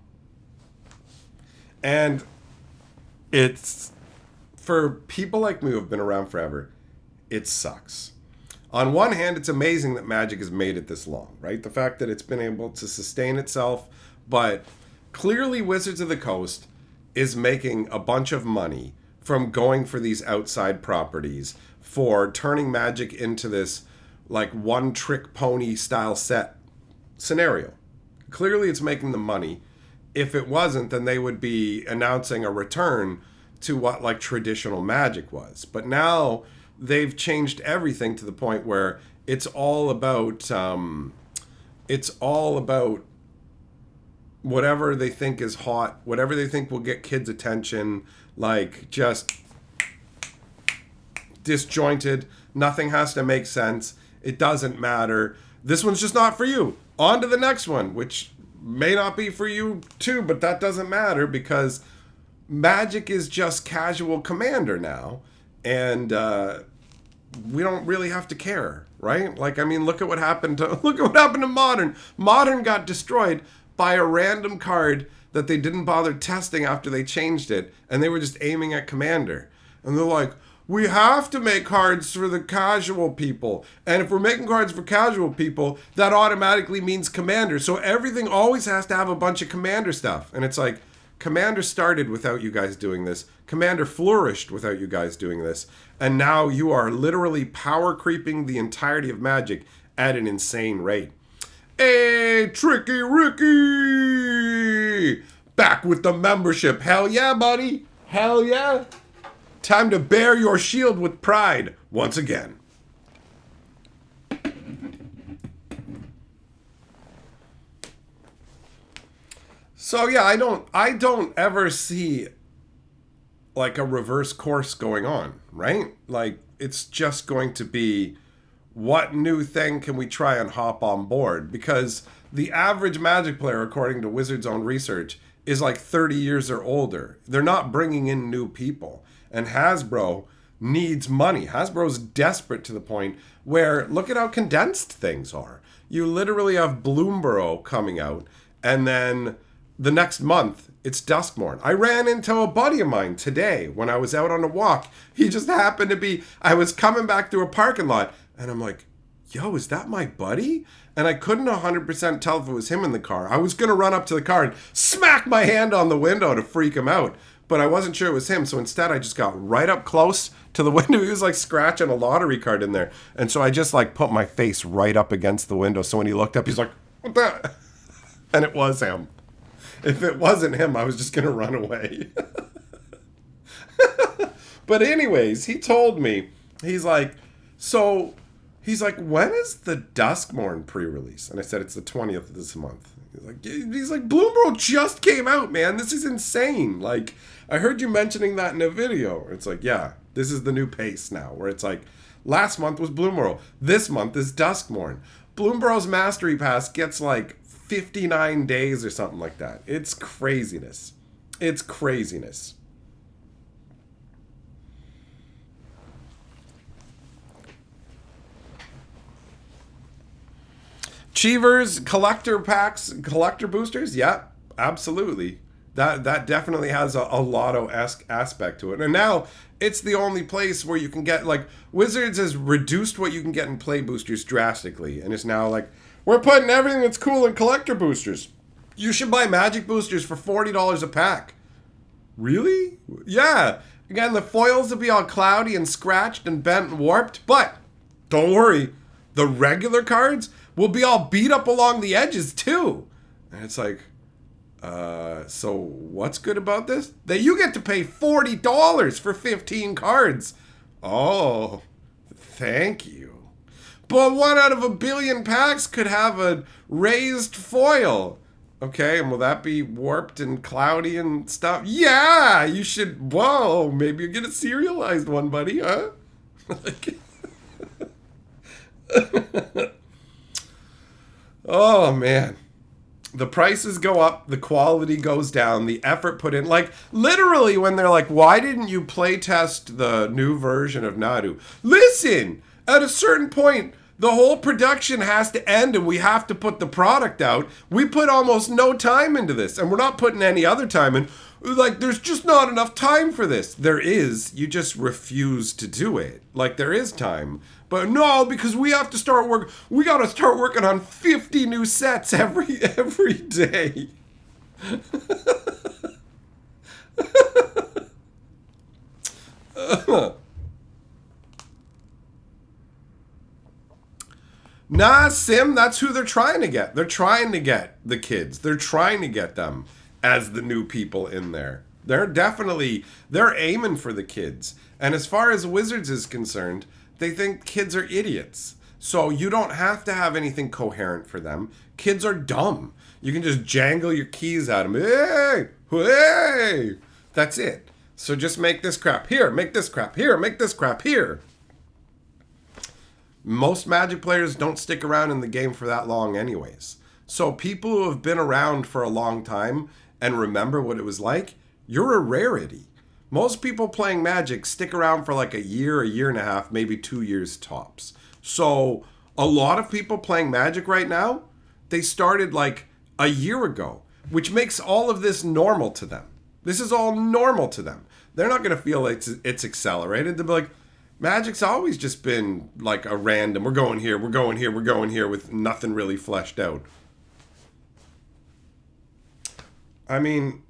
And it's, for people like me who have been around forever, it sucks. On one hand, it's amazing that Magic has made it this long, right? The fact that it's been able to sustain itself, but clearly Wizards of the Coast is making a bunch of money from going for these outside properties, for turning Magic into this like one-trick pony style set scenario. Clearly it's making them money. If it wasn't, then they would be announcing a return to what like traditional Magic was. But now they've changed everything to the point where it's all about whatever they think is hot, whatever they think will get kids' attention, like just disjointed. Nothing has to make sense. It doesn't matter. This one's just not for you. On to the next one, which may not be for you too, but that doesn't matter because Magic is just casual Commander now, and we don't really have to care, right? Like, I mean, look at what happened to Modern. Modern got destroyed by a random card that they didn't bother testing after they changed it, and they were just aiming at Commander. And they're like, we have to make cards for the casual people. And if we're making cards for casual people, that automatically means Commander. So everything always has to have a bunch of Commander stuff. And it's like, Commander started without you guys doing this. Commander flourished without you guys doing this. And now you are literally power creeping the entirety of Magic at an insane rate. Hey, Tricky Ricky! Back with the membership. Hell yeah, buddy. Hell yeah. Time to bear your shield with pride once again. So yeah, I don't ever see like a reverse course going on, right? Like it's just going to be, what new thing can we try and hop on board? Because the average Magic player, according to Wizards' own research, is like 30 years or older. They're not bringing in new people. And Hasbro needs money. Hasbro's desperate to the point where, look at how condensed things are. You literally have Burrow coming out, and then the next month, it's Duskmourn. I ran into a buddy of mine today when I was out on a walk. He just happened to be, I was coming back through a parking lot, and I'm like, yo, is that my buddy? And I couldn't 100% tell if it was him in the car. I was going to run up to the car and smack my hand on the window to freak him out. But I wasn't sure it was him, so instead I just got right up close to the window. He was like scratching a lottery card in there. And so I just like put my face right up against the window. So when he looked up, he's like, what the? And it was him. If it wasn't him, I was just going to run away. But anyways, he told me, he's like, when is the Duskmourn pre-release? And I said, it's the 20th of this month. He's like, Bloomberg just came out, man. This is insane. Like, I heard you mentioning that in a video. It's like, yeah, this is the new pace now, where it's like, last month was Bloomberg. This month is Duskmourn. Bloomberg's Mastery Pass gets like 59 days or something like that. It's craziness. It's craziness. Cheevers, collector packs, collector boosters, yeah, absolutely. That definitely has a lotto-esque aspect to it. And now it's the only place where you can get, like, Wizards has reduced what you can get in play boosters drastically. And it's now like, we're putting everything that's cool in collector boosters. You should buy magic boosters for $40 a pack. Really? Yeah. Again, the foils will be all cloudy and scratched and bent and warped, but don't worry. The regular cards will be all beat up along the edges too. And it's like, so what's good about this? That you get to pay $40 for 15 cards. Oh, thank you. But 1 out of a billion packs could have a raised foil. Okay, and will that be warped and cloudy and stuff? Yeah, you should. Whoa, maybe you get a serialized one, buddy, huh? Oh, man. The prices go up, the quality goes down, the effort put in. Like, literally, when they're like, why didn't you play test the new version of Nadu? Listen, at a certain point, the whole production has to end and we have to put the product out. We put almost no time into this, and we're not putting any other time in. Like, there's just not enough time for this. There is. You just refuse to do it. Like, there is time. But no, because we have to start work. We got to start working on 50 new sets every day. Nah, Sim, that's who they're trying to get. They're trying to get the kids. They're trying to get them as the new people in there. They're aiming for the kids. And as far as Wizards is concerned, they think kids are idiots. So you don't have to have anything coherent for them. Kids are dumb. You can just jangle your keys at them. Hey, hey. That's it. So just make this crap here, make this crap here, make this crap here. Most Magic players don't stick around in the game for that long anyways. So people who have been around for a long time and remember what it was like, you're a rarity. Most people playing Magic stick around for like a year and a half, maybe 2 years tops. So a lot of people playing Magic right now, they started like a year ago, which makes all of this normal to them. This is all normal to them. They're not going to feel it's accelerated. They'll be like, Magic's always just been like a random, we're going here, we're going here, we're going here with nothing really fleshed out. I mean,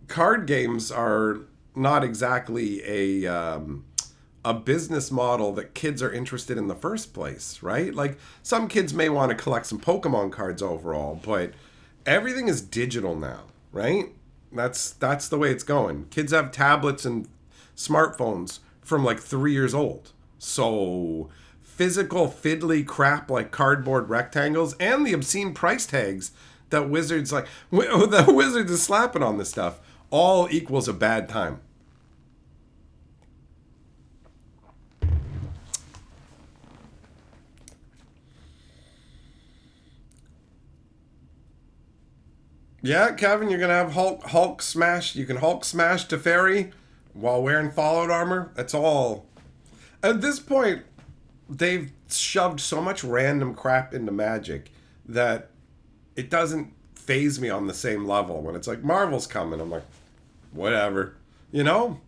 card games are not exactly a business model that kids are interested in the first place, right? Like, some kids may want to collect some Pokemon cards overall, but everything is digital now, right? That's the way it's going. Kids have tablets and smartphones from like 3 years old. So physical fiddly crap like cardboard rectangles and the obscene price tags that Wizards is slapping on this stuff all equals a bad time. Yeah, Kevin, you're gonna have Hulk smash. You can Hulk smash Teferi while wearing Fallout armor. That's all. At this point, they've shoved so much random crap into Magic that it doesn't phase me on the same level. When it's like, Marvel's coming, I'm like, whatever. You know?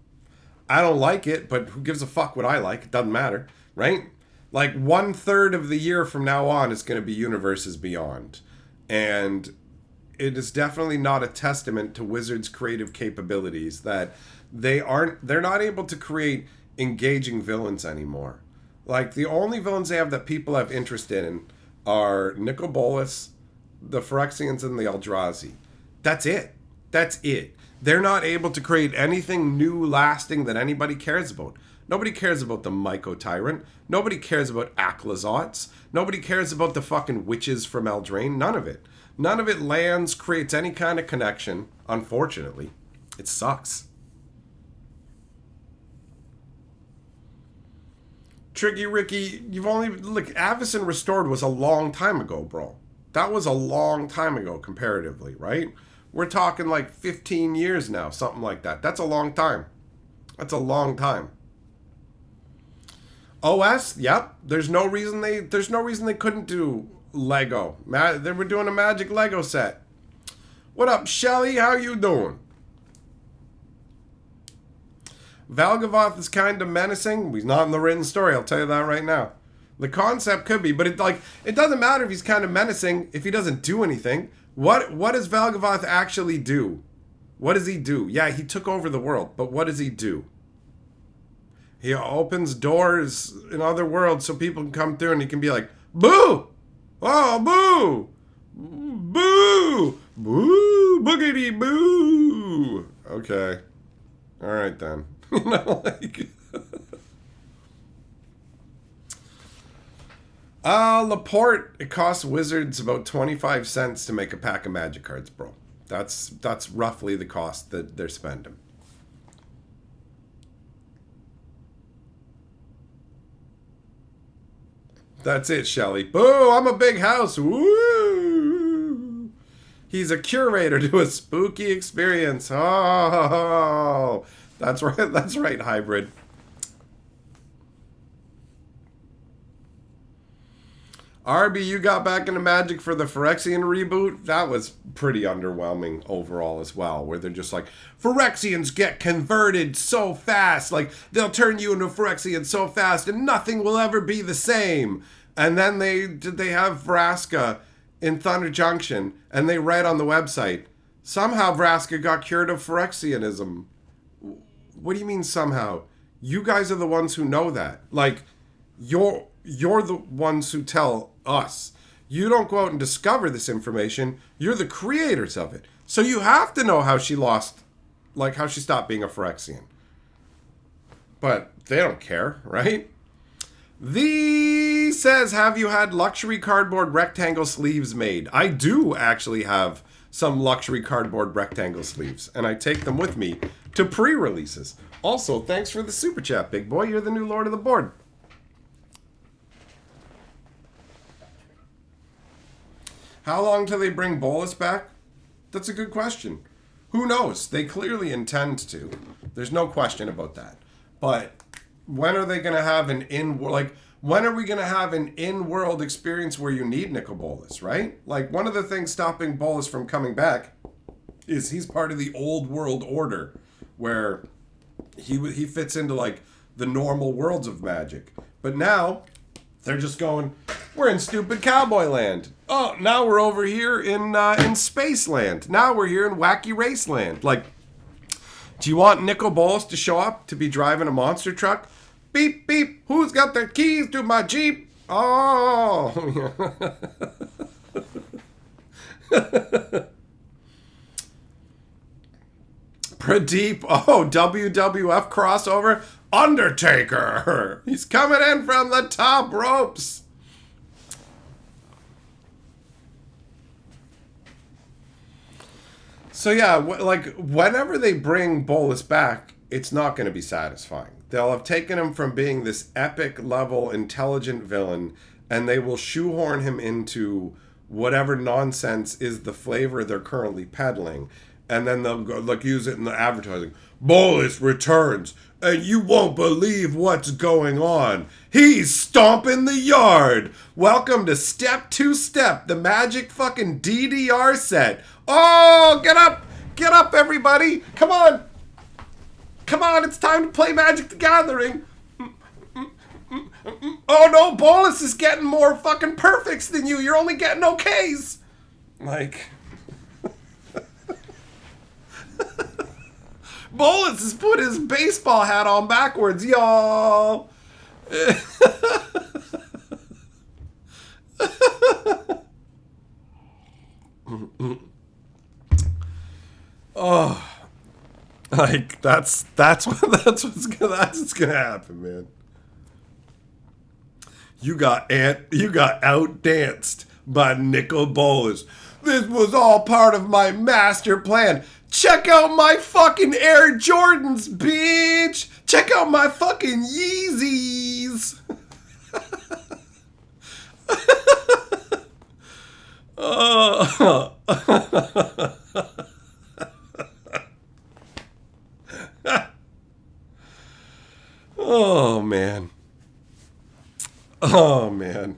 I don't like it, but who gives a fuck what I like? It doesn't matter, right? Like, 1/3 of the year from now on is going to be Universes Beyond. And it is definitely not a testament to Wizards' creative capabilities that they're not able to create engaging villains anymore. Like, the only villains they have that people have interest in are Nicol Bolas, the Phyrexians, and the Eldrazi. That's it. That's it. They're not able to create anything new, lasting that anybody cares about. Nobody cares about the Myco Tyrant. Nobody cares about Akhlazots. Nobody cares about the fucking witches from Eldraine. None of it. None of it lands, creates any kind of connection, unfortunately. It sucks. Tricky Ricky, look, Avacyn Restored was a long time ago, bro. That was a long time ago, comparatively, right? We're talking like 15 years now, something like that. That's a long time. That's a long time. OS, yep. There's no reason they couldn't do Lego. They were doing a Magic Lego set. What up, Shelly? How you doing? Valgavoth is kind of menacing. He's not in the written story, I'll tell you that right now. The concept could be, but it doesn't matter if he's kind of menacing if he doesn't do anything. What does Valgavoth actually do? What does he do? Yeah, he took over the world, but what does he do? He opens doors in other worlds so people can come through and he can be like, boo! Oh, boo! Boo! Boo! Boogity boo! Okay. Alright then. You know, like... Laporte, it costs wizards about 25 cents to make a pack of magic cards, bro. That's roughly the cost that they're spending. That's it, Shelley. Boo, I'm a big house. Woo! He's a curator to a spooky experience. Oh, that's right. That's right, hybrid. Arby, you got back into Magic for the Phyrexian reboot? That was pretty underwhelming overall as well, where they're just like, Phyrexians get converted so fast, like, they'll turn you into a Phyrexian so fast and nothing will ever be the same. And then they have Vraska in Thunder Junction, and they write on the website, somehow Vraska got cured of Phyrexianism. What do you mean somehow? You guys are the ones who know that. Like, you're the ones who tell us. You don't go out and discover this information. You're the creators of it. So you have to know how she lost, like how she stopped being a Phyrexian. But they don't care, right? The says, have you had luxury cardboard rectangle sleeves made? I do actually have some luxury cardboard rectangle sleeves, and I take them with me to pre-releases. Also, thanks for the super chat, big boy. You're the new lord of the board. How long till they bring Bolas back? That's a good question. Who knows? They clearly intend to. There's no question about that. But when are they going to have when are we going to have an in-world experience where you need Nicol Bolas, right? Like, one of the things stopping Bolas from coming back is he's part of the old world order, where he fits into, like, the normal worlds of Magic. But now, they're just going, we're in stupid cowboy land. Oh, now we're over here in space land. Now we're here in wacky race land. Like, do you want Nicol Bolas to show up to be driving a monster truck? Beep, beep. Who's got the keys to my Jeep? Oh. Pradeep. Oh, WWF crossover. Undertaker. He's coming in from the top ropes. So yeah, like, whenever they bring Bolas back, it's not going to be satisfying. They'll have taken him from being this epic level intelligent villain, and they will shoehorn him into whatever nonsense is the flavor they're currently peddling, and then they'll go, like, use it in the advertising. Bolas returns, and you won't believe what's going on. He's stomping the yard. Welcome to Step 2 Step, the Magic fucking DDR set. Oh, get up, everybody. Come on, it's time to play Magic the Gathering. Oh no, Bolas is getting more fucking perfects than you. You're only getting okays. Like, Bolas has put his baseball hat on backwards, y'all. Oh, like, that's what's gonna happen, man. You got outdanced by Nicol Bolas. This was all part of my master plan. Check out my fucking Air Jordans, bitch. Check out my fucking Yeezys. Oh. Oh, man. Oh, man.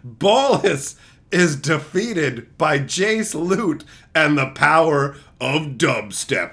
Bolas is defeated by Jace Loot and the power of dubstep.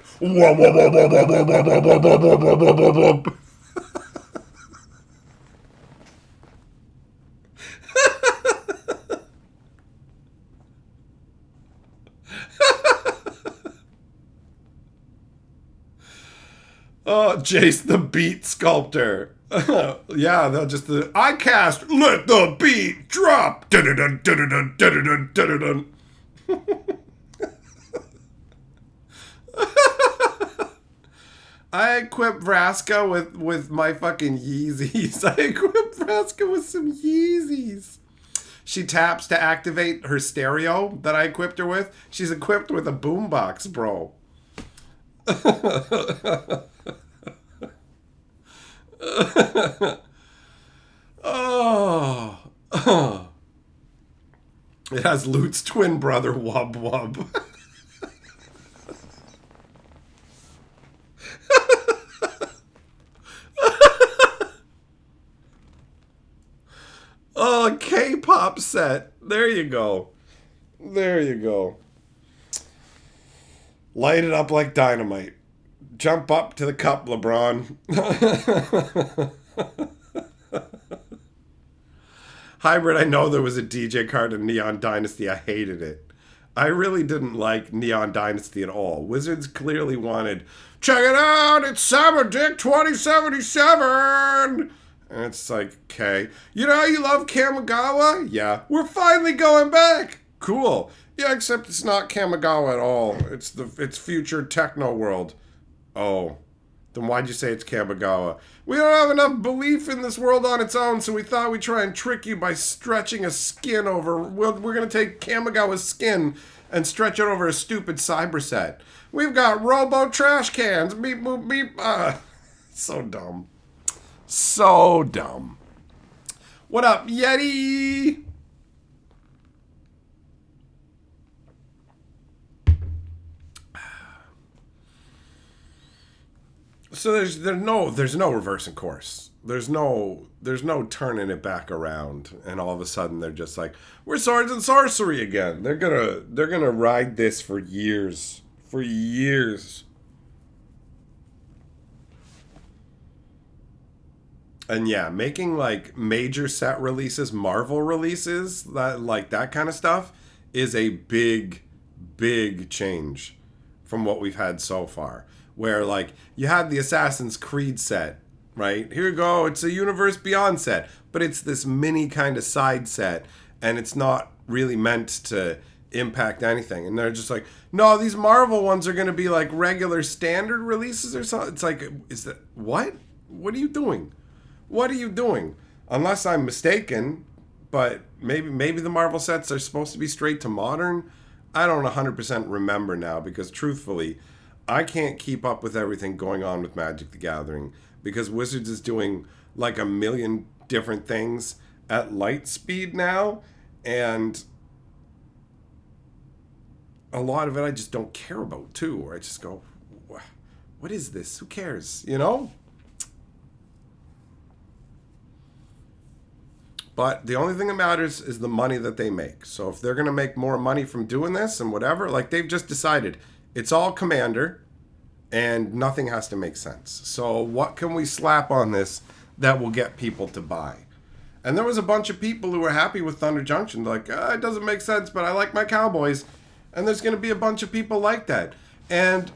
Oh, Jace the beat sculptor. Yeah, they'll just I cast let the beat drop. Dun-dun-dun, dun-dun-dun, dun-dun-dun, dun-dun-dun. I equip Vraska with my fucking Yeezys. I equip Vraska with some Yeezys. She taps to activate her stereo that I equipped her with. She's equipped with a boombox, bro. Oh. It has Loot's twin brother, Wub Wub. Oh, K-pop set. There you go. There you go. Light it up like dynamite. Jump up to the cup, LeBron. Hybrid, I know there was a DJ card in Neon Dynasty. I hated it. I really didn't like Neon Dynasty at all. Wizards clearly wanted, check it out, it's Summer Dick 2077! And it's like, okay. You know how you love Kamigawa? Yeah. We're finally going back! Cool. Yeah, except it's not Kamigawa at all. It's future techno world. Oh. Then why'd you say it's Kamigawa? We don't have enough belief in this world on its own, so we thought we'd try and trick you by stretching a skin over. We're going to take Kamigawa's skin and stretch it over a stupid cyber set. We've got robo trash cans. Beep, boop, beep. So dumb. So dumb. What up, Yeti? So there's no reversing course. There's no turning it back around, and all of a sudden they're just like, we're swords and sorcery again. They're gonna ride this for years. For years. And yeah, making like major set releases, Marvel releases, that kind of stuff is a big change from what we've had so far. Where like you had the Assassin's Creed set, right? Here you go, it's a Universe Beyond set, but it's this mini kind of side set, and it's not really meant to impact anything. And they're just like, no, these Marvel ones are going to be like regular standard releases or something. It's like, is that what? What are you doing? What are you doing? Unless I'm mistaken, but maybe the Marvel sets are supposed to be straight to modern. I don't 100% remember now, because truthfully, I can't keep up with everything going on with Magic the Gathering, because Wizards is doing like a million different things at light speed now, and a lot of it I just don't care about too, or I just go, what is this? Who cares? You know? But the only thing that matters is the money that they make. So if they're going to make more money from doing this and whatever, like they've just decided, it's all Commander, and nothing has to make sense. So what can we slap on this that will get people to buy? And there was a bunch of people who were happy with Thunder Junction. Like, it doesn't make sense, but I like my Cowboys. And there's going to be a bunch of people like that. And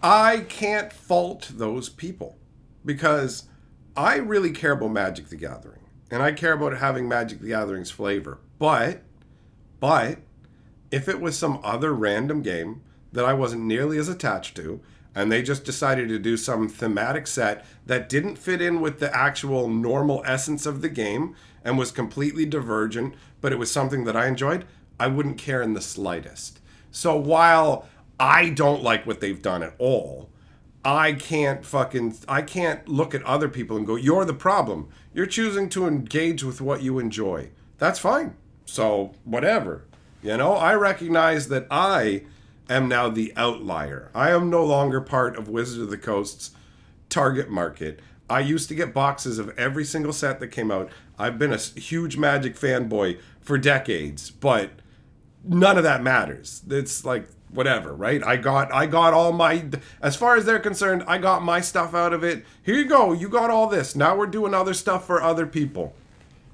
I can't fault those people, because I really care about Magic the Gathering. And I care about having Magic the Gathering's flavor. But, if it was some other random game that I wasn't nearly as attached to, and they just decided to do some thematic set that didn't fit in with the actual normal essence of the game and was completely divergent, but it was something that I enjoyed, I wouldn't care in the slightest. So while I don't like what they've done at all, I can't look at other people and go, you're the problem. You're choosing to engage with what you enjoy. That's fine. So whatever. You know, I recognize that I am now the outlier. I am no longer part of Wizards of the Coast's target market. I used to get boxes of every single set that came out. I've been a huge Magic fanboy for decades, but none of that matters. It's like, whatever, right? I got all my, as far as they're concerned, I got my stuff out of it. Here you go. You got all this. Now we're doing other stuff for other people.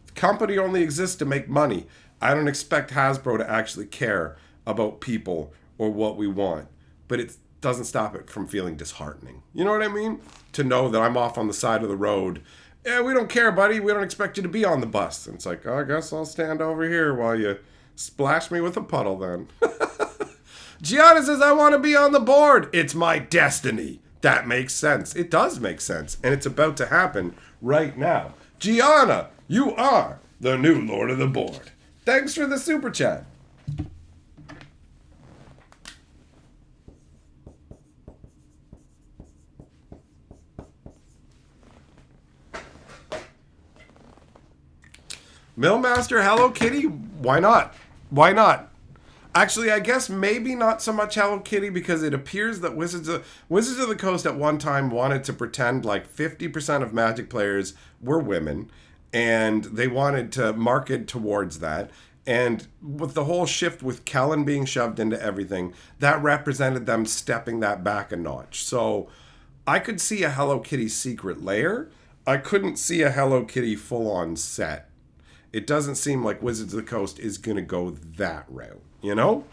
The company only exists to make money. I don't expect Hasbro to actually care about people or what we want. But doesn't stop it from feeling disheartening. You know what I mean? To know that I'm off on the side of the road. Yeah, we don't care, buddy. We don't expect you to be on the bus. And it's like, oh, I guess I'll stand over here while you splash me with a puddle then. Gianna says, I want to be on the board. It's my destiny. That makes sense. It does make sense. And it's about to happen right now. Gianna, you are the new Lord of the Board. Thanks for the super chat. Millmaster Hello Kitty? Why not? Why not? Actually, I guess maybe not so much Hello Kitty, because it appears that Wizards of the Coast at one time wanted to pretend like 50% of Magic players were women, and they wanted to market towards that. And with the whole shift with Kellen being shoved into everything, that represented them stepping that back a notch. So I could see a Hello Kitty secret lair. I couldn't see a Hello Kitty full-on set. It doesn't seem like Wizards of the Coast is going to go that route, you know?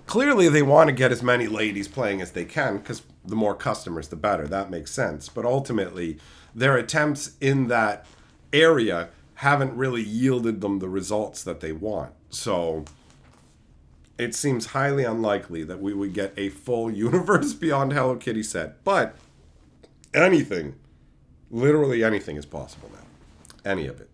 Clearly, they want to get as many ladies playing as they can, because the more customers, the better. That makes sense. But ultimately, their attempts in that area haven't really yielded them the results that they want. So it seems highly unlikely that we would get a full Universe Beyond Hello Kitty set. But anything, literally anything is possible now. Any of it.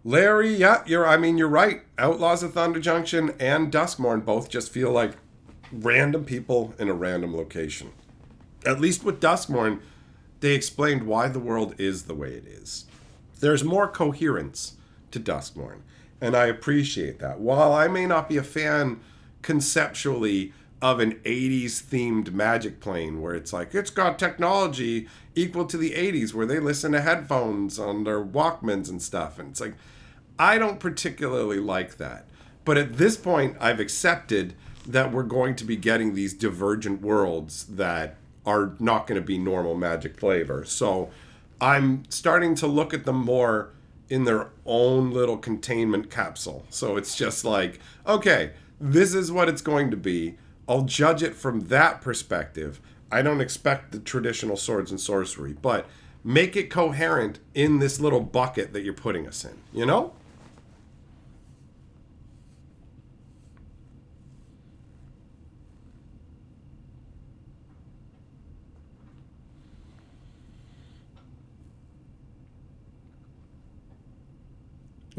Larry, yeah, you're right. Outlaws of Thunder Junction and Duskmourn both just feel like random people in a random location. At least with Duskmourn, they explained why the world is the way it is. There's more coherence to Duskmourn, and I appreciate that. While I may not be a fan conceptually of an 80s themed Magic plane where it's like, it's got technology equal to the 80s where they listen to headphones on their Walkmans and stuff. And it's like, I don't particularly like that. But at this point, I've accepted that we're going to be getting these divergent worlds that are not going to be normal Magic flavor. So I'm starting to look at them more in their own little containment capsule. So it's just like, okay, this is what it's going to be. I'll judge it from that perspective. I don't expect the traditional swords and sorcery, but make it coherent in this little bucket that you're putting us in, you know?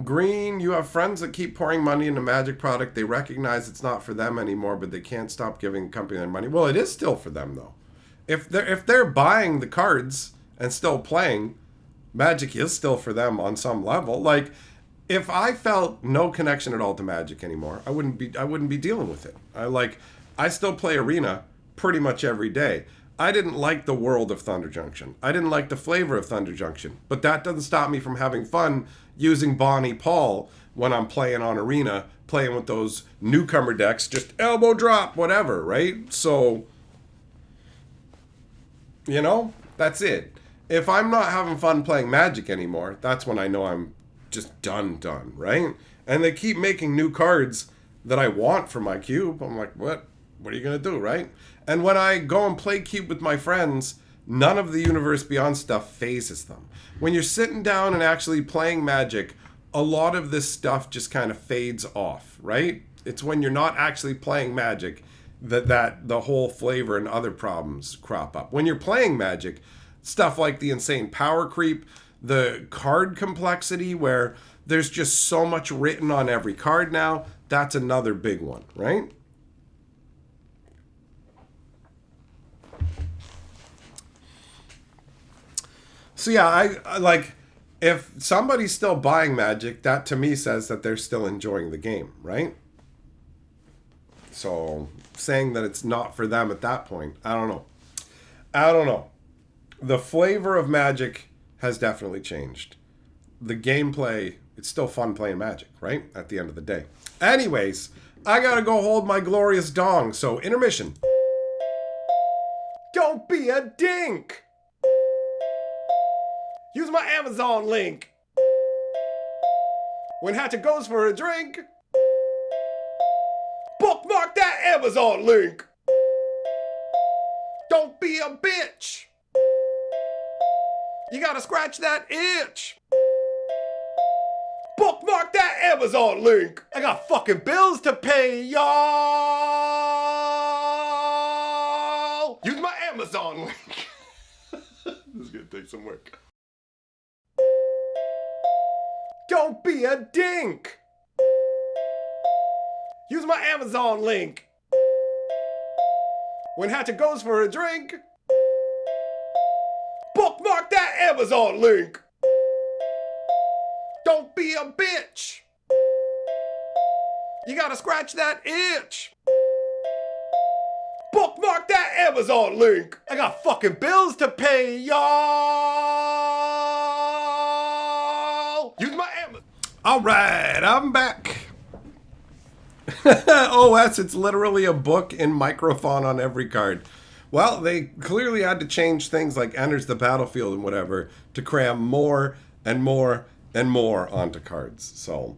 Green, you have friends that keep pouring money into Magic product. They recognize it's not for them anymore, but they can't stop giving the company their money. Well, it is still for them, though. If they're buying the cards and still playing, Magic is still for them on some level. Like, if I felt no connection at all to Magic anymore, I wouldn't be dealing with it. I still play Arena pretty much every day. I didn't like the world of Thunder Junction. I didn't like the flavor of Thunder Junction. But that doesn't stop me from having fun using Bonnie Paul when I'm playing on Arena, playing with those newcomer decks, just elbow drop, whatever, right? So, you know, that's it. If I'm not having fun playing Magic anymore, that's when I know I'm just done, right? And they keep making new cards that I want for my cube. I'm like, what? What are you going to do, right? And when I go and play Cube with my friends, none of the Universe Beyond stuff phases them. When you're sitting down and actually playing Magic, a lot of this stuff just kind of fades off, right? It's when you're not actually playing Magic that the whole flavor and other problems crop up. When you're playing Magic, stuff like the insane power creep, the card complexity where there's just so much written on every card now, that's another big one, right? So yeah, I like, if somebody's still buying Magic, that to me says that they're still enjoying the game, right? So saying that it's not for them at that point, I don't know. The flavor of Magic has definitely changed. The gameplay, it's still fun playing Magic, right? At the end of the day. Anyways, I gotta go hold my glorious dong, so intermission. Don't be a dink! Use my Amazon link. When Hatchet goes for a drink, bookmark that Amazon link. Don't be a bitch. You gotta scratch that itch. Bookmark that Amazon link. I got fucking bills to pay, y'all. Use my Amazon link. This is gonna take some work. Don't be a dink. Use my Amazon link. When Hatchet goes for a drink, bookmark that Amazon link. Don't be a bitch. You gotta scratch that itch. Bookmark that Amazon link. I got fucking bills to pay, y'all. Use my Amazon. All right, I'm back. OS, it's literally a book in microphone on every card. Well, they clearly had to change things like enters the battlefield and whatever to cram more and more and more onto cards. So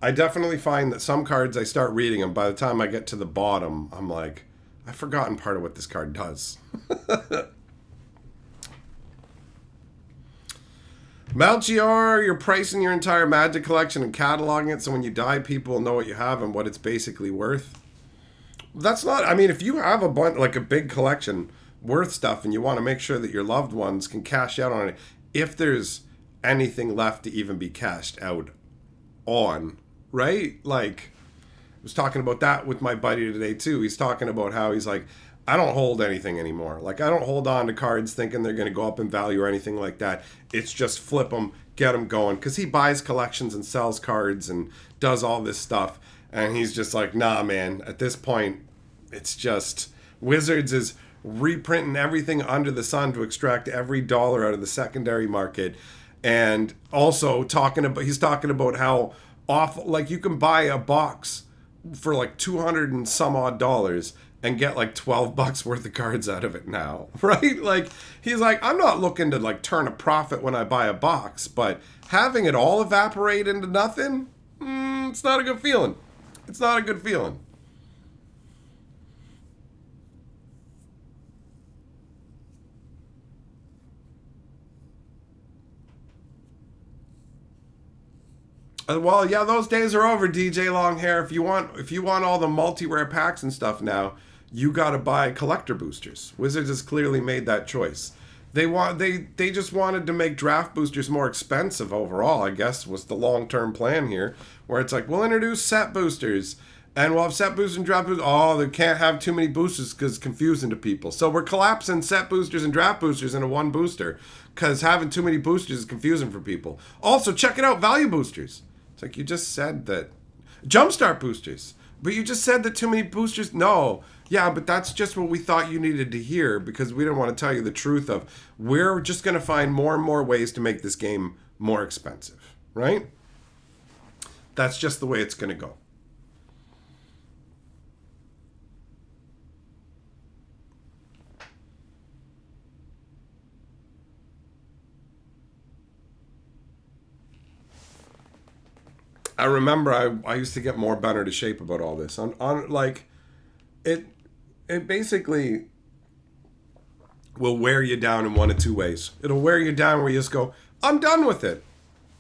I definitely find that some cards I start reading them, by the time I get to the bottom, I'm like, I've forgotten part of what this card does. Melchior, you're pricing your entire Magic collection and cataloging it so when you die, people will know what you have and what it's basically worth. That's not, I mean, if you have a bunch, like a big collection worth stuff and you want to make sure that your loved ones can cash out on it, if there's anything left to even be cashed out on, right? Like, I was talking about that with my buddy today too. He's talking about how he's like, I don't hold anything anymore. Like, I don't hold on to cards thinking they're going to go up in value or anything like that. It's just flip them, get them going. Because he buys collections and sells cards and does all this stuff. And he's just like, nah, man, at this point, it's just Wizards is reprinting everything under the sun to extract every dollar out of the secondary market. And also he's talking about how awful, like you can buy a box for like 200 and some odd dollars and get like $12 worth of cards out of it now, right? Like, he's like, I'm not looking to like turn a profit when I buy a box, but having it all evaporate into nothing, it's not a good feeling. It's not a good feeling. Well, yeah, those days are over, DJ Longhair. If you want all the multi-rare packs and stuff now, you gotta buy collector boosters. Wizards has clearly made that choice. They just wanted to make draft boosters more expensive overall, I guess, was the long-term plan here. Where it's like, we'll introduce set boosters, and we'll have set boosters and draft boosters. Oh, they can't have too many boosters because it's confusing to people. So we're collapsing set boosters and draft boosters into one booster, because having too many boosters is confusing for people. Also, check it out, value boosters. It's like, you just said that. Jumpstart boosters. But you just said that too many boosters. No. Yeah, but that's just what we thought you needed to hear, because we didn't want to tell you the truth of we're just going to find more and more ways to make this game more expensive, right? That's just the way it's going to go. I remember I used to get more bent out of shape about all this. On like, it basically will wear you down in one of two ways. It'll wear you down where you just go, I'm done with it.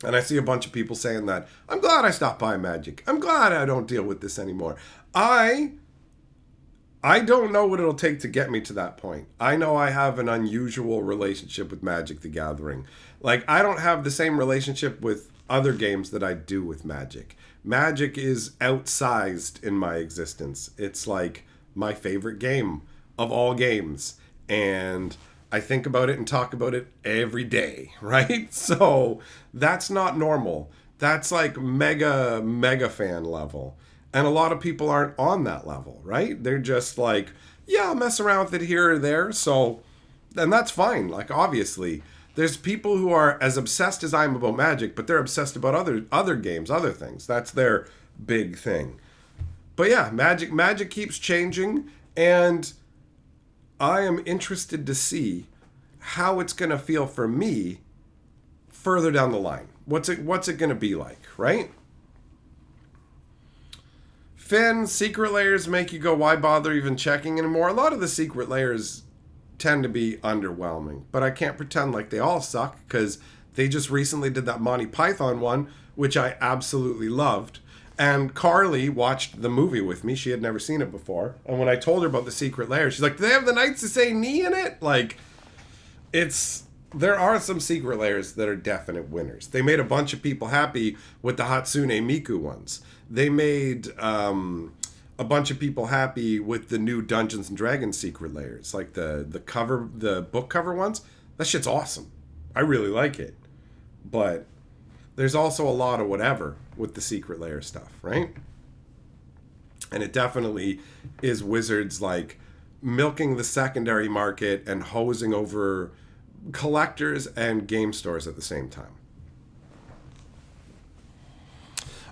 And I see a bunch of people saying that. I'm glad I stopped buying Magic. I'm glad I don't deal with this anymore. I don't know what it'll take to get me to that point. I know I have an unusual relationship with Magic the Gathering. Like, I don't have the same relationship with other games that I do with Magic. Magic is outsized in my existence. It's like my favorite game of all games. And I think about it and talk about it every day, right? So that's not normal. That's like mega fan level. And a lot of people aren't on that level, right? They're just like, yeah, I'll mess around with it here or there. So, and that's fine. Like, obviously, there's people who are as obsessed as I am about Magic, but they're obsessed about other games, other things. That's their big thing. But yeah, Magic keeps changing, and I am interested to see how it's going to feel for me further down the line. What's it going to be like, right? Finn, secret layers make you go, why bother even checking anymore? A lot of the secret layers tend to be underwhelming, but I can't pretend like they all suck, because they just recently did that Monty Python one, which I absolutely loved. And Carly watched the movie with me. She had never seen it before. And when I told her about the secret layer, she's like, do they have the Knights of St. Knee in it? Like, there are some secret layers that are definite winners. They made a bunch of people happy with the Hatsune Miku ones. They made a bunch of people happy with the new Dungeons and Dragons secret layers, like the book cover ones. That shit's awesome. I really like it. But there's also a lot of whatever with the secret layer stuff, right? And it definitely is Wizards like milking the secondary market and hosing over collectors and game stores at the same time.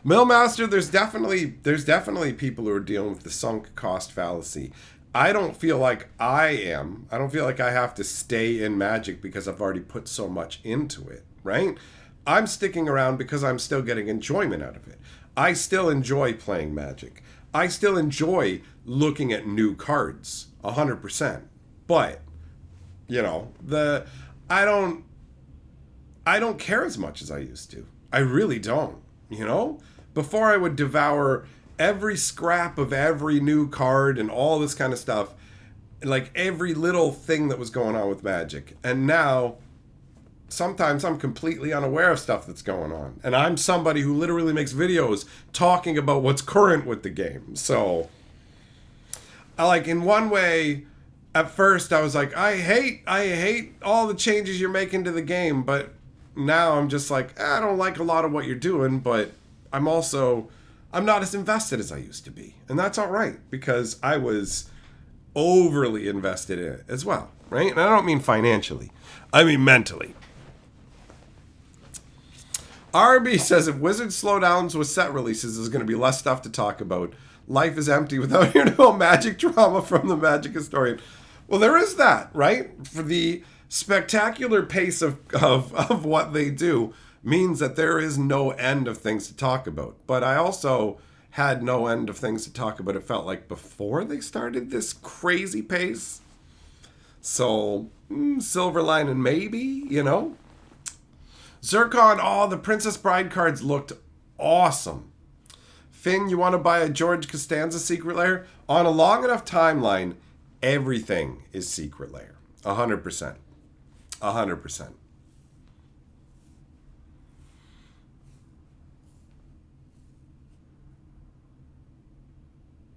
Millmaster, there's definitely people who are dealing with the sunk cost fallacy. I don't feel like I don't feel like I have to stay in Magic because I've already put so much into it, right? I'm sticking around because I'm still getting enjoyment out of it. I still enjoy playing Magic. I still enjoy looking at new cards, 100%. But, you know, I don't care as much as I used to. I really don't, you know? Before I would devour every scrap of every new card and all this kind of stuff, like every little thing that was going on with Magic. And now, sometimes I'm completely unaware of stuff that's going on. And I'm somebody who literally makes videos talking about what's current with the game. So, in one way, at first I was like, I hate all the changes you're making to the game. But now I'm just like, I don't like a lot of what you're doing, but I'm not as invested as I used to be. And that's all right, because I was overly invested in it as well, right? And I don't mean financially. I mean mentally. RB says, if Wizards slowdowns with set releases, there's going to be less stuff to talk about. Life is empty without hearing about Magic drama from the Magic historian. Well, there is that, right? For the spectacular pace of what they do means that there is no end of things to talk about. But I also had no end of things to talk about, it felt like, before they started this crazy pace. So, silver lining maybe, you know? Zircon, the Princess Bride cards looked awesome. Finn, you want to buy a George Costanza secret layer? On a long enough timeline, everything is secret layer. 100%. 100%.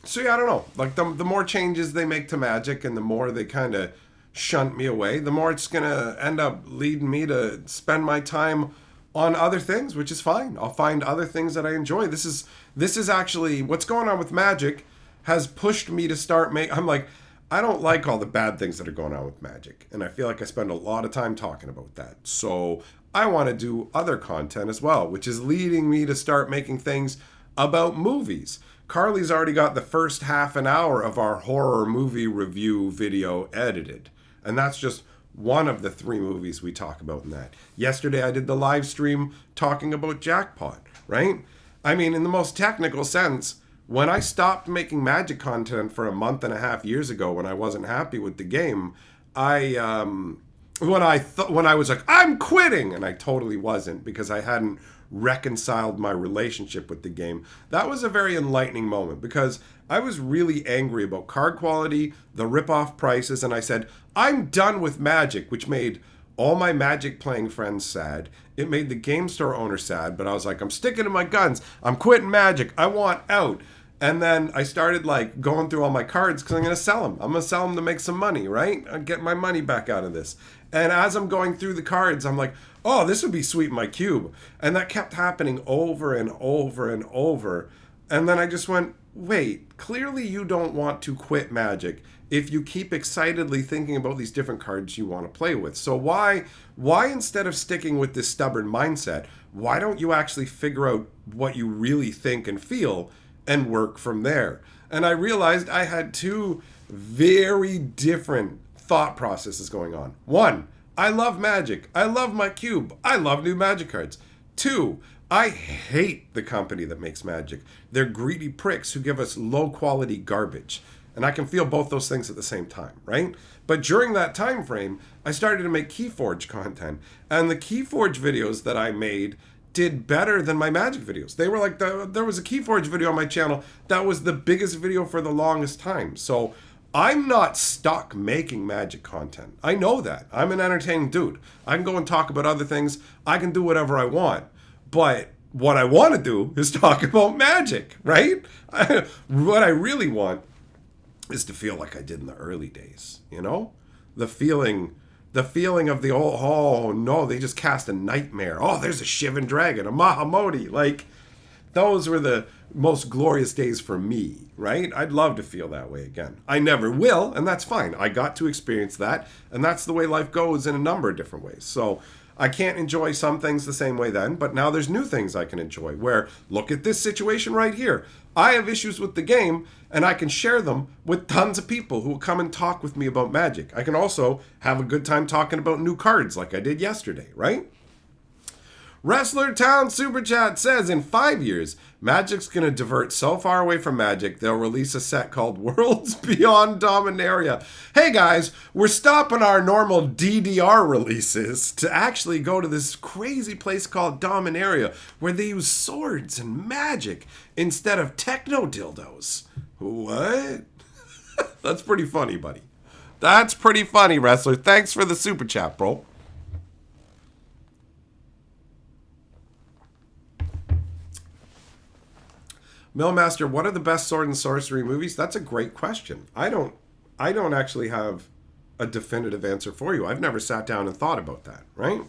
So yeah, I don't know. Like the more changes they make to Magic and the more they kind of shunt me away, the more it's going to end up leading me to spend my time on other things, which is fine. I'll find other things that I enjoy. This is actually what's going on with Magic has pushed me to start I'm like, I don't like all the bad things that are going on with Magic. And I feel like I spend a lot of time talking about that. So I want to do other content as well, which is leading me to start making things about movies. Carly's already got the first half an hour of our horror movie review video edited. And that's just one of the 3 movies we talk about in that. Yesterday I did the live stream talking about Jackpot, right? I mean, in the most technical sense, when I stopped making Magic content for a month and a half years ago when I wasn't happy with the game, when I was like, I'm quitting, and I totally wasn't, because I hadn't reconciled my relationship with the game. That was a very enlightening moment, because I was really angry about card quality, the rip-off prices, and I said, I'm done with Magic, which made all my Magic playing friends sad. It made the game store owner sad, but I was like, I'm sticking to my guns. I'm quitting Magic. I want out. And then I started going through all my cards because I'm going to sell them. I'm going to sell them to make some money, right? I'll get my money back out of this. And as I'm going through the cards, I'm like, oh, this would be sweet in my cube. And that kept happening over and over and over. And then I just went, wait, clearly you don't want to quit Magic if you keep excitedly thinking about these different cards you want to play with. So why instead of sticking with this stubborn mindset, why don't you actually figure out what you really think and feel and work from there? And I realized I had 2 very different thought processes going on. 1, I love Magic. I love my cube. I love new Magic cards. 2, I hate the company that makes magic. They're greedy pricks who give us low quality garbage. And I can feel both those things at the same time, right? But during that time frame, I started to make Keyforge content. And the Keyforge videos that I made did better than my magic videos. They were like, there was a Keyforge video on my channel that was the biggest video for the longest time. So I'm not stuck making magic content. I know that. I'm an entertaining dude. I can go and talk about other things. I can do whatever I want. But what I want to do is talk about magic, right? What I really want is to feel like I did in the early days, you know? The feeling of the old, oh no, they just cast a nightmare. Oh, there's a Shivan dragon, a Mahamoti. Like, those were the most glorious days for me, right? I'd love to feel that way again. I never will, and that's fine. I got to experience that, and that's the way life goes in a number of different ways. So I can't enjoy some things the same way then, but now there's new things I can enjoy, where, look at this situation right here. I have issues with the game, and I can share them with tons of people who will come and talk with me about Magic. I can also have a good time talking about new cards like I did yesterday, right? Wrestler Town Super Chat says, in 5 years, Magic's going to divert so far away from Magic, they'll release a set called Worlds Beyond Dominaria. Hey guys, we're stopping our normal DDR releases to actually go to this crazy place called Dominaria, where they use swords and magic instead of techno dildos. What? That's pretty funny, buddy. That's pretty funny, Wrestler. Thanks for the Super Chat, bro. Millmaster, what are the best sword and sorcery movies? That's a great question. I don't actually have a definitive answer for you. I've never sat down and thought about that, right?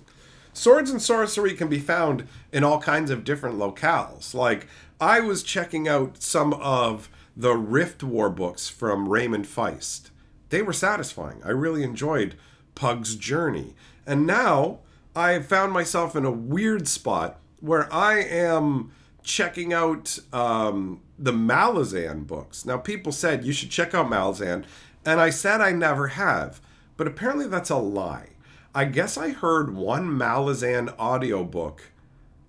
Swords and sorcery can be found in all kinds of different locales. Like, I was checking out some of the Rift War books from Raymond Feist. They were satisfying. I really enjoyed Pug's Journey. And now I found myself in a weird spot where I am checking out the Malazan books. Now, people said you should check out Malazan, and I said I never have, but apparently that's a lie. I guess I heard one Malazan audiobook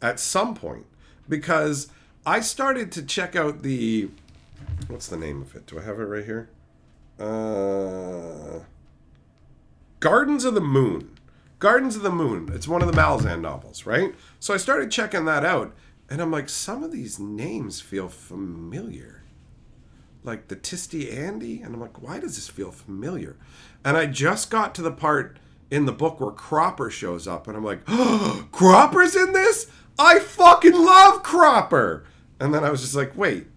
at some point, because I started to check out the, what's the name of it? Do I have it right here? Gardens of the Moon. Gardens of the Moon. It's one of the Malazan novels, right? So I started checking that out, and I'm like, some of these names feel familiar. Like the Tisty Andy. And I'm like, why does this feel familiar? And I just got to the part in the book where Cropper shows up. And I'm like, oh, Cropper's in this? I fucking love Cropper. And then I was just like, wait,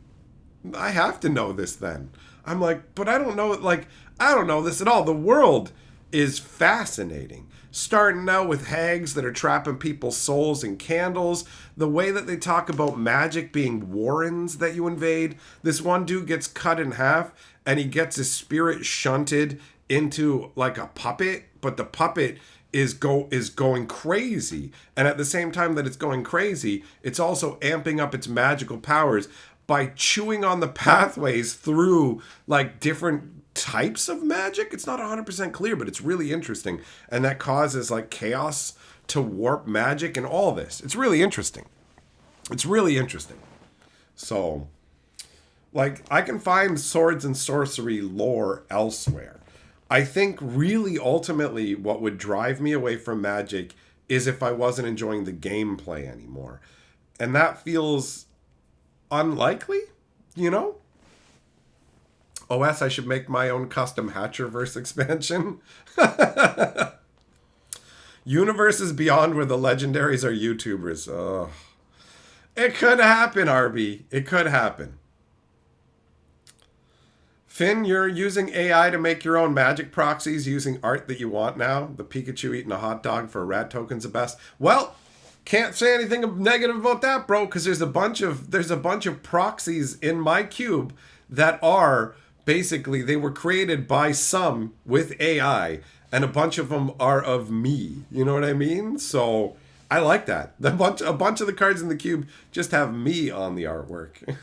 I have to know this then. I'm like, but I don't know, like, I don't know this at all. The world is fascinating. Starting out with hags that are trapping people's souls in candles. The way that they talk about magic being warrens that you invade. This one dude gets cut in half and he gets his spirit shunted into like a puppet. But the puppet is going crazy. And at the same time that it's going crazy, it's also amping up its magical powers by chewing on the pathways through like different types of magic. It's not 100% clear, but it's really interesting. And that causes like chaos to warp magic and all this. It's really interesting. It's really interesting. So, like, I can find swords and sorcery lore elsewhere. I think really ultimately what would drive me away from magic is if I wasn't enjoying the gameplay anymore. And that feels unlikely, you know? OS, I should make my own custom Hatcherverse expansion. Universes beyond where the legendaries are YouTubers. Oh. It could happen, RB. It could happen. Finn, you're using AI to make your own magic proxies using art that you want now. The Pikachu eating a hot dog for a rat token's the best. Well, can't say anything negative about that, bro, because there's a bunch of proxies in my cube that are basically, they were created by some with AI, and a bunch of them are of me. You know what I mean? So I like that. A bunch of the cards in the cube just have me on the artwork.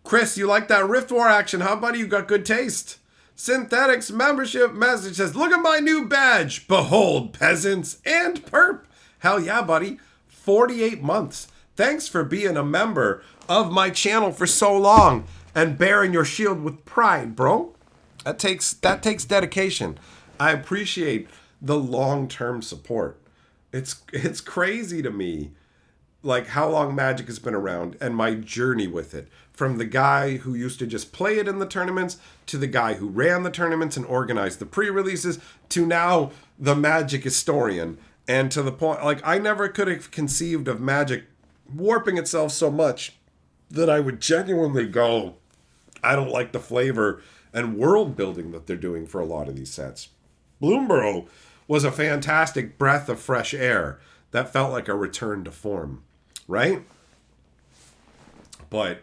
Chris, you like that Rift War action, huh, buddy? You got good taste. Synthetics membership message says, look at my new badge. Behold, peasants and perp. Hell yeah, buddy. 48 months. Thanks for being a member of my channel for so long and bearing your shield with pride, bro. That takes dedication. I appreciate the long-term support. It's crazy to me, like how long Magic has been around and my journey with it. From the guy who used to just play it in the tournaments, to the guy who ran the tournaments and organized the pre-releases, to now the Magic historian. And to the point, like, I never could have conceived of Magic warping itself so much that I would genuinely go, I don't like the flavor and world building that they're doing for a lot of these sets. Burrow was a fantastic breath of fresh air that felt like a return to form, right? But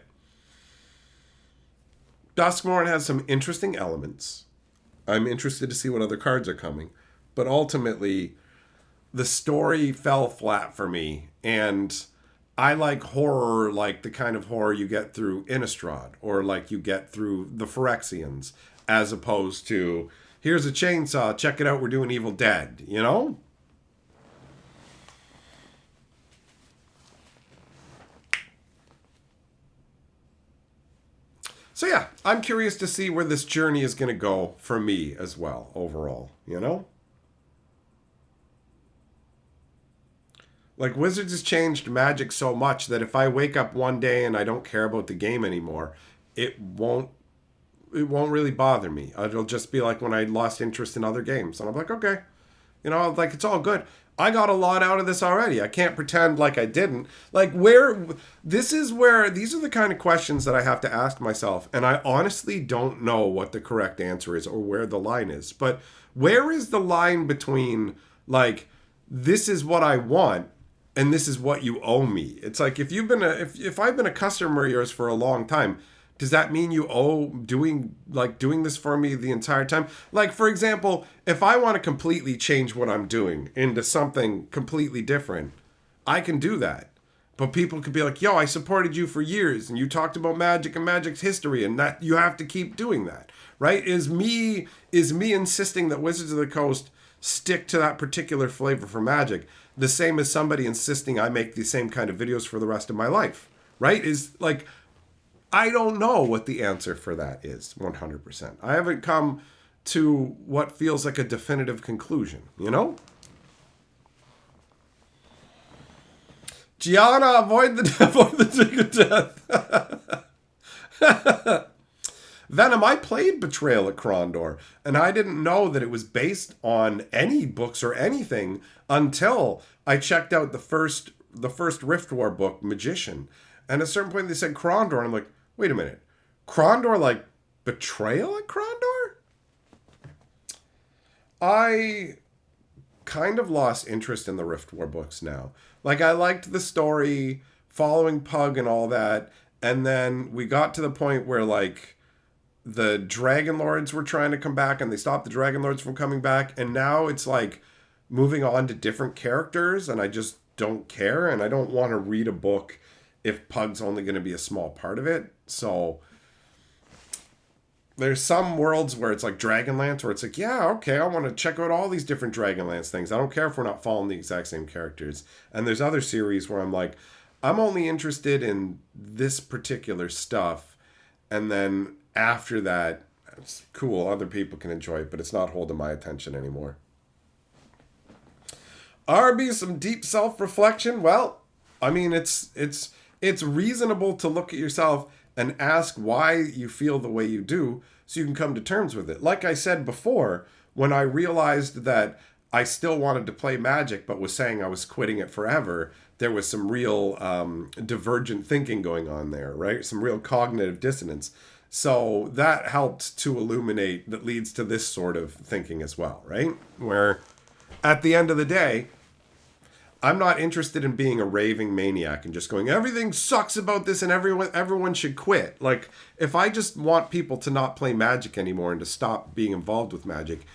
Duskmourn has some interesting elements. I'm interested to see what other cards are coming. But ultimately, the story fell flat for me. And I like horror, like the kind of horror you get through Innistrad, or like you get through the Phyrexians, as opposed to, here's a chainsaw, check it out, we're doing Evil Dead, you know? So yeah, I'm curious to see where this journey is going to go for me as well, overall, you know? Like, Wizards has changed Magic so much that if I wake up one day and I don't care about the game anymore, it won't really bother me. It'll just be like when I lost interest in other games. And I'm like, okay, you know, like, it's all good. I got a lot out of this already. I can't pretend like I didn't. Like, these are the kind of questions that I have to ask myself. And I honestly don't know what the correct answer is or where the line is. But where is the line between, like, this is what I want and this is what you owe me? It's like, if I've been a customer of yours for a long time, does that mean you owe doing this for me the entire time? Like, for example, if I want to completely change what I'm doing into something completely different, I can do that. But people could be like, yo, I supported you for years and you talked about Magic and Magic's history and that you have to keep doing that, right? Is me insisting that Wizards of the Coast stick to that particular flavor for Magic the same as somebody insisting I make the same kind of videos for the rest of my life, right? Is like, I don't know what the answer for that is 100%. I haven't come to what feels like a definitive conclusion, you know? Gianna, avoid the drink of death. Venom, I played Betrayal at Krondor, and I didn't know that it was based on any books or anything until I checked out the first Rift War book, Magician. And at a certain point they said Krondor, and I'm like, wait a minute. Krondor, like, Betrayal at Krondor? I kind of lost interest in the Rift War books now. Like, I liked the story, following Pug and all that, and then we got to the point where, like, the Dragon Lords were trying to come back and they stopped the Dragon Lords from coming back, and now it's like moving on to different characters and I just don't care, and I don't want to read a book if Pug's only going to be a small part of it. So there's some worlds where it's like Dragonlance where it's like, yeah, okay, I want to check out all these different Dragonlance things. I don't care if we're not following the exact same characters. And there's other series where I'm like, I'm only interested in this particular stuff, and then after that, it's cool, other people can enjoy it, but it's not holding my attention anymore. RB, some deep self-reflection. Well, I mean, it's reasonable to look at yourself and ask why you feel the way you do so you can come to terms with it. Like I said before, when I realized that I still wanted to play Magic but was saying I was quitting it forever, there was some real divergent thinking going on there, right? Some real cognitive dissonance. So that helped to illuminate, that leads to this sort of thinking as well, right? Where at the end of the day, I'm not interested in being a raving maniac and just going, everything sucks about this and everyone should quit. Like, if I just want people to not play Magic anymore and to stop being involved with Magic,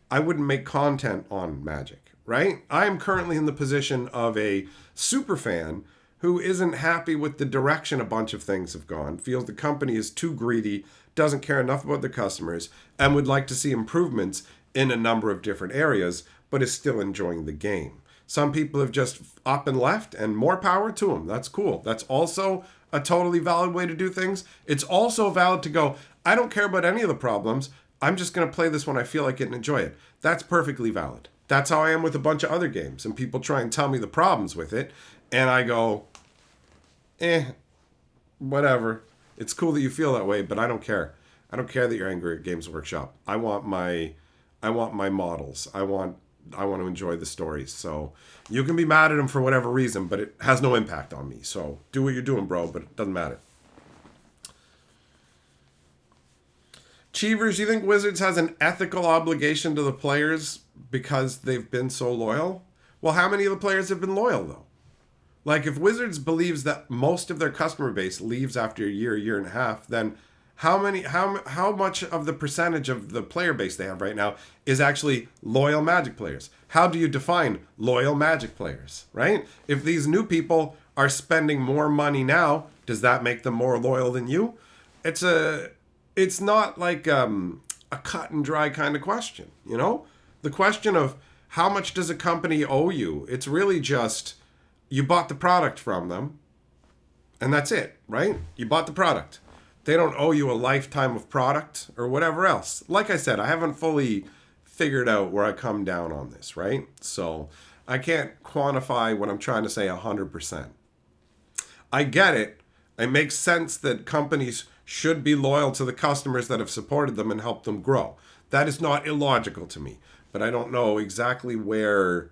I wouldn't make content on Magic, right? I am currently in the position of a super fan who isn't happy with the direction a bunch of things have gone, feels the company is too greedy, doesn't care enough about their customers, and would like to see improvements in a number of different areas, but is still enjoying the game. Some people have just up and left, and more power to them. That's cool. That's also a totally valid way to do things. It's also valid to go, I don't care about any of the problems. I'm just going to play this when I feel like it and enjoy it. That's perfectly valid. That's how I am with a bunch of other games. And people try and tell me the problems with it. And I go, whatever. It's cool that you feel that way, but I don't care. I don't care that you're angry at Games Workshop. I want my models. I want to enjoy the stories. So you can be mad at them for whatever reason, but it has no impact on me. So do what you're doing, bro, but it doesn't matter. Cheevers, you think Wizards has an ethical obligation to the players because they've been so loyal? Well, how many of the players have been loyal, though? Like, if Wizards believes that most of their customer base leaves after a year and a half, then how much of the percentage of the player base they have right now is actually loyal Magic players? How do you define loyal Magic players, right? If these new people are spending more money now, does that make them more loyal than you? It's not like a cut and dry kind of question, you know? The question of how much does a company owe you? It's really just you bought the product from them, and that's it, right? You bought the product. They don't owe you a lifetime of product or whatever else. Like I said, I haven't fully figured out where I come down on this, right? So I can't quantify what I'm trying to say 100%. I get it. It makes sense that companies should be loyal to the customers that have supported them and helped them grow. That is not illogical to me, but I don't know exactly where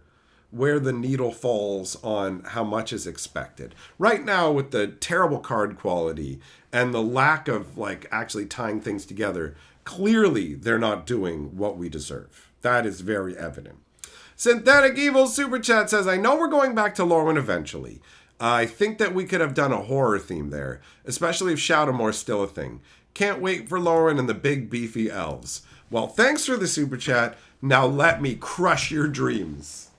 the needle falls on how much is expected. Right now, with the terrible card quality and the lack of like actually tying things together, clearly they're not doing what we deserve. That is very evident. Synthetic Evil Super Chat says, I know we're going back to Lorwyn eventually. I think that we could have done a horror theme there, especially if Shadowmoor's still a thing. Can't wait for Lorwyn and the big beefy elves. Well, thanks for the Super Chat. Now let me crush your dreams.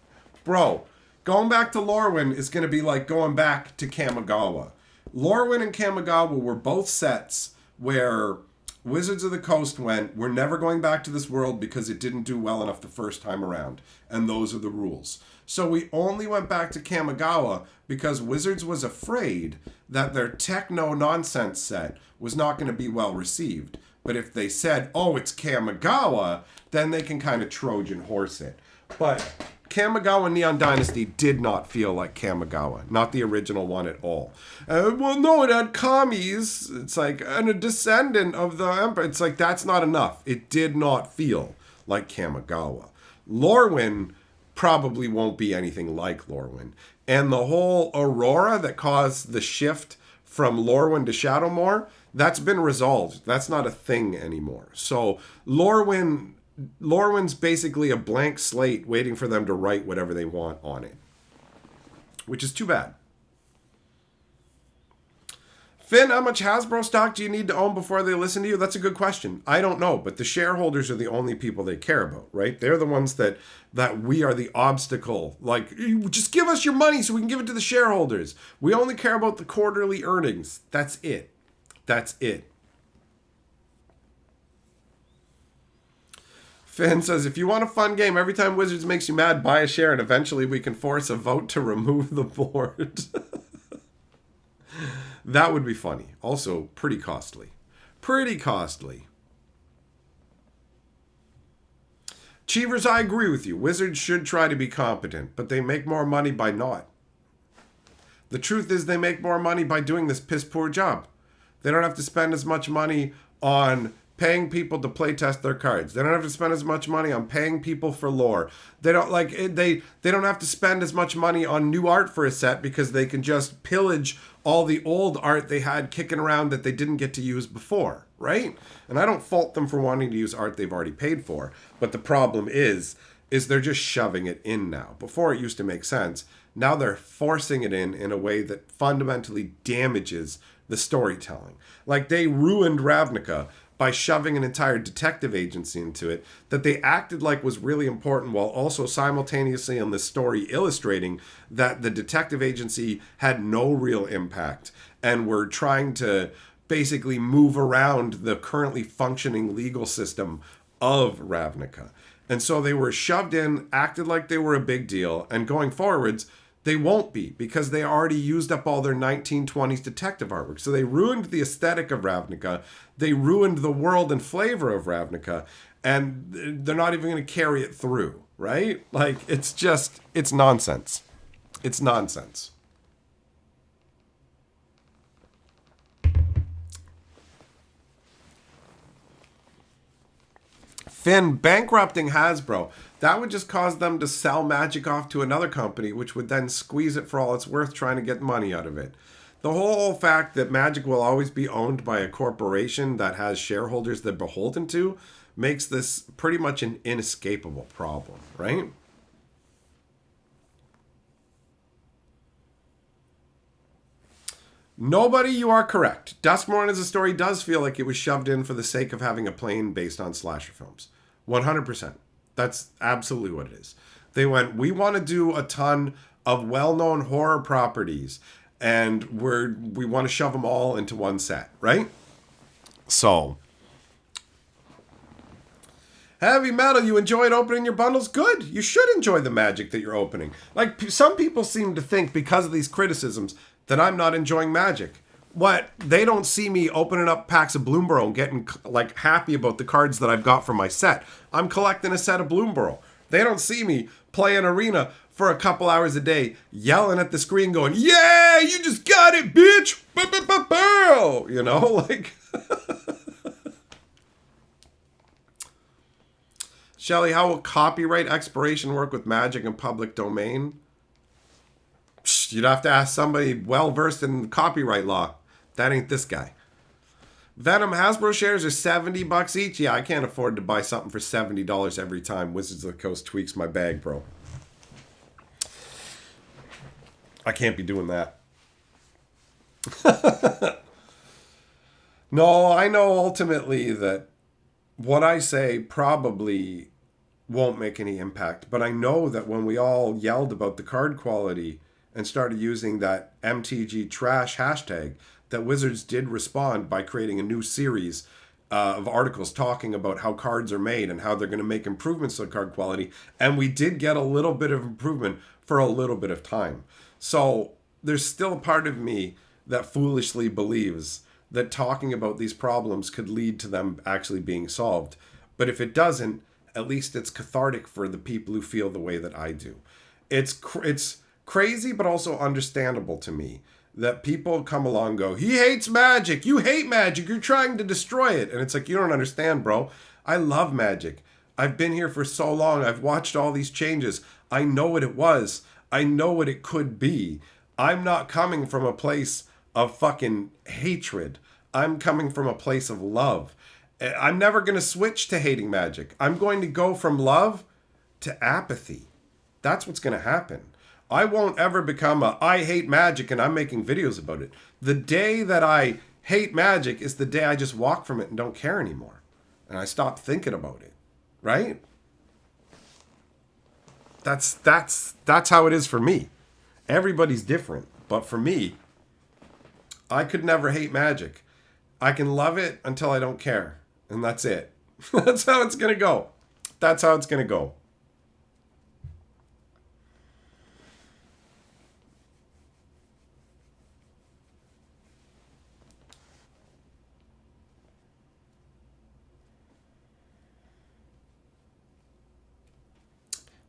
Bro, going back to Lorwyn is going to be like going back to Kamigawa. Lorwyn and Kamigawa were both sets where Wizards of the Coast went, we're never going back to this world because it didn't do well enough the first time around. And those are the rules. So we only went back to Kamigawa because Wizards was afraid that their techno-nonsense set was not going to be well received. But if they said, oh, it's Kamigawa, then they can kind of Trojan horse it. But Kamigawa Neon Dynasty did not feel like Kamigawa. Not the original one at all. Well, no, it had commies. It's like, and a descendant of the Emperor. It's like, that's not enough. It did not feel like Kamigawa. Lorwyn probably won't be anything like Lorwyn. And the whole Aurora that caused the shift from Lorwyn to Shadowmoor, that's been resolved. That's not a thing anymore. So Lorwyn's basically a blank slate waiting for them to write whatever they want on it. Which is too bad. Finn, how much Hasbro stock do you need to own before they listen to you? That's a good question. I don't know, but the shareholders are the only people they care about, right? They're the ones that we are the obstacle. Like, just give us your money so we can give it to the shareholders. We only care about the quarterly earnings. That's it. That's it. Finn says, if you want a fun game, every time Wizards makes you mad, buy a share, and eventually we can force a vote to remove the board. That would be funny. Also, pretty costly. Pretty costly. Cheevers, I agree with you. Wizards should try to be competent, but they make more money by not. The truth is they make more money by doing this piss-poor job. They don't have to spend as much money on paying people to play test their cards. They don't have to spend as much money on paying people for lore. They don't they don't have to spend as much money on new art for a set because they can just pillage all the old art they had kicking around that they didn't get to use before, right? And I don't fault them for wanting to use art they've already paid for, but the problem is they're just shoving it in now. Before it used to make sense. Now they're forcing it in a way that fundamentally damages the storytelling. Like they ruined Ravnica by shoving an entire detective agency into it that they acted like was really important, while also simultaneously in the story illustrating that the detective agency had no real impact and were trying to basically move around the currently functioning legal system of Ravnica. And so they were shoved in, acted like they were a big deal, and going forwards, they won't be, because they already used up all their 1920s detective artwork. So they ruined the aesthetic of Ravnica, they ruined the world and flavor of Ravnica, and they're not even going to carry it through, right? Like, it's nonsense. It's nonsense. Finn, bankrupting Hasbro. That would just cause them to sell Magic off to another company, which would then squeeze it for all it's worth trying to get money out of it. The whole fact that Magic will always be owned by a corporation that has shareholders they're beholden to makes this pretty much an inescapable problem, right? Nobody, you are correct. Duskmourn as a story does feel like it was shoved in for the sake of having a plane based on slasher films. 100%. That's absolutely what it is. They went, we want to do a ton of well-known horror properties, and we want to shove them all into one set, right? So, heavy metal, you enjoyed opening your bundles? Good. You should enjoy the magic that you're opening. Like, some people seem to think because of these criticisms that I'm not enjoying Magic. What? They don't see me opening up packs of Burrow and getting, like, happy about the cards that I've got for my set. I'm collecting a set of Burrow. They don't see me playing Arena for a couple hours a day, yelling at the screen going, yeah, you just got it, bitch! You know, like... Shelly, how will copyright expiration work with Magic and public domain? You'd have to ask somebody well-versed in copyright law. That ain't this guy. Venom, Hasbro shares are $70 each. Yeah, I can't afford to buy something for $70 every time Wizards of the Coast tweaks my bag, bro. I can't be doing that. No, I know ultimately that what I say probably won't make any impact. But I know that when we all yelled about the card quality and started using that MTG trash hashtag, that Wizards did respond by creating a new series of articles talking about how cards are made and how they're going to make improvements to the card quality. And we did get a little bit of improvement for a little bit of time. So there's still a part of me that foolishly believes that talking about these problems could lead to them actually being solved. But if it doesn't, at least it's cathartic for the people who feel the way that I do. It's crazy, but also understandable to me that people come along and go, he hates Magic, you hate Magic, you're trying to destroy it. And it's like, you don't understand, bro. I love Magic. I've been here for so long. I've watched all these changes. I know what it was. I know what it could be. I'm not coming from a place of fucking hatred. I'm coming from a place of love. I'm never going to switch to hating Magic. I'm going to go from love to apathy. That's what's going to happen. I won't ever become I hate Magic and I'm making videos about it. The day that I hate Magic is the day I just walk from it and don't care anymore. And I stop thinking about it. Right? That's how it is for me. Everybody's different. But for me, I could never hate Magic. I can love it until I don't care. And that's it. That's how it's going to go. That's how it's going to go.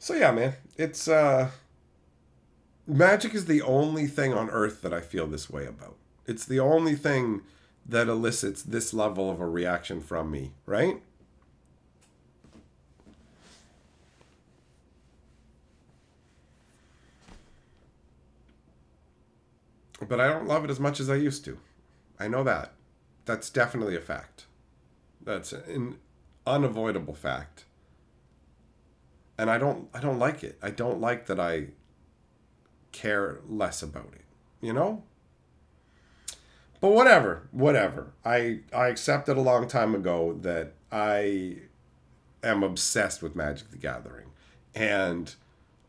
So yeah, man, it's Magic is the only thing on earth that I feel this way about. It's the only thing that elicits this level of a reaction from me, right? But I don't love it as much as I used to. I know that. That's definitely a fact. That's an unavoidable fact. And I don't like it. I don't like that I care less about it, you know? But whatever. I accepted a long time ago that I am obsessed with Magic the Gathering. And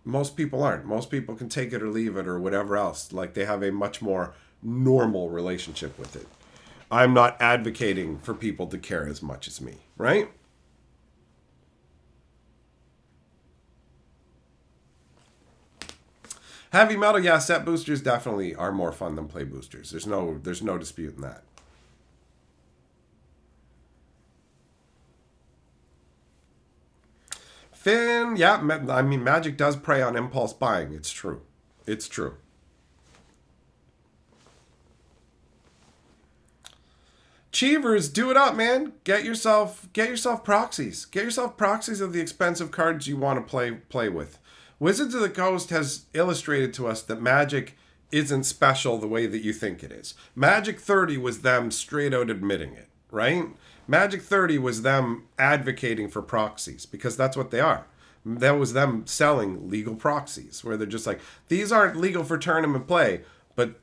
most people aren't. Most people can take it or leave it or whatever else. Like they have a much more normal relationship with it. I'm not advocating for people to care as much as me, right? Heavy metal, yeah, set boosters definitely are more fun than play boosters. There's no dispute in that. Finn, yeah, I mean, Magic does prey on impulse buying. It's true. It's true. Cheevers, do it up, man. Get yourself proxies. Get yourself proxies of the expensive cards you want to play with. Wizards of the Coast has illustrated to us that Magic isn't special the way that you think it is. Magic 30 was them straight out admitting it, right? Magic 30 was them advocating for proxies because that's what they are. That was them selling legal proxies where they're just like, these aren't legal for tournament play, but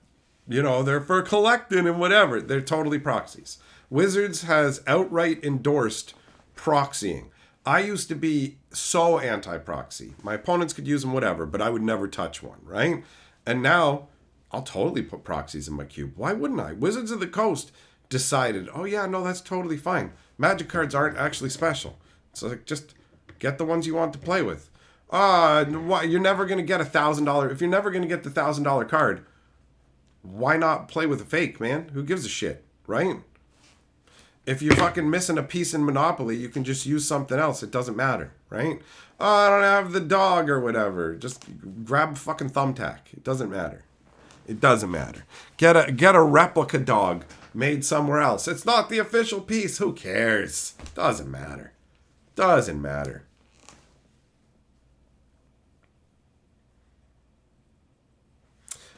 they're for collecting and whatever. They're totally proxies. Wizards has outright endorsed proxying. I used to be so anti-proxy. My opponents could use them, whatever, but I would never touch one, right? And now I'll totally put proxies in my cube. Why wouldn't I? Wizards of the Coast decided, oh yeah, no, that's totally fine. Magic cards aren't actually special. So just get the ones you want to play with. You're never going to get $1,000. If you're never going to get the $1,000 card, why not play with a fake, man? Who gives a shit, right? If you're fucking missing a piece in Monopoly, you can just use something else. It doesn't matter, right? Oh, I don't have the dog or whatever. Just grab a fucking thumbtack. It doesn't matter. It doesn't matter. Get a replica dog made somewhere else. It's not the official piece. Who cares? Doesn't matter. Doesn't matter.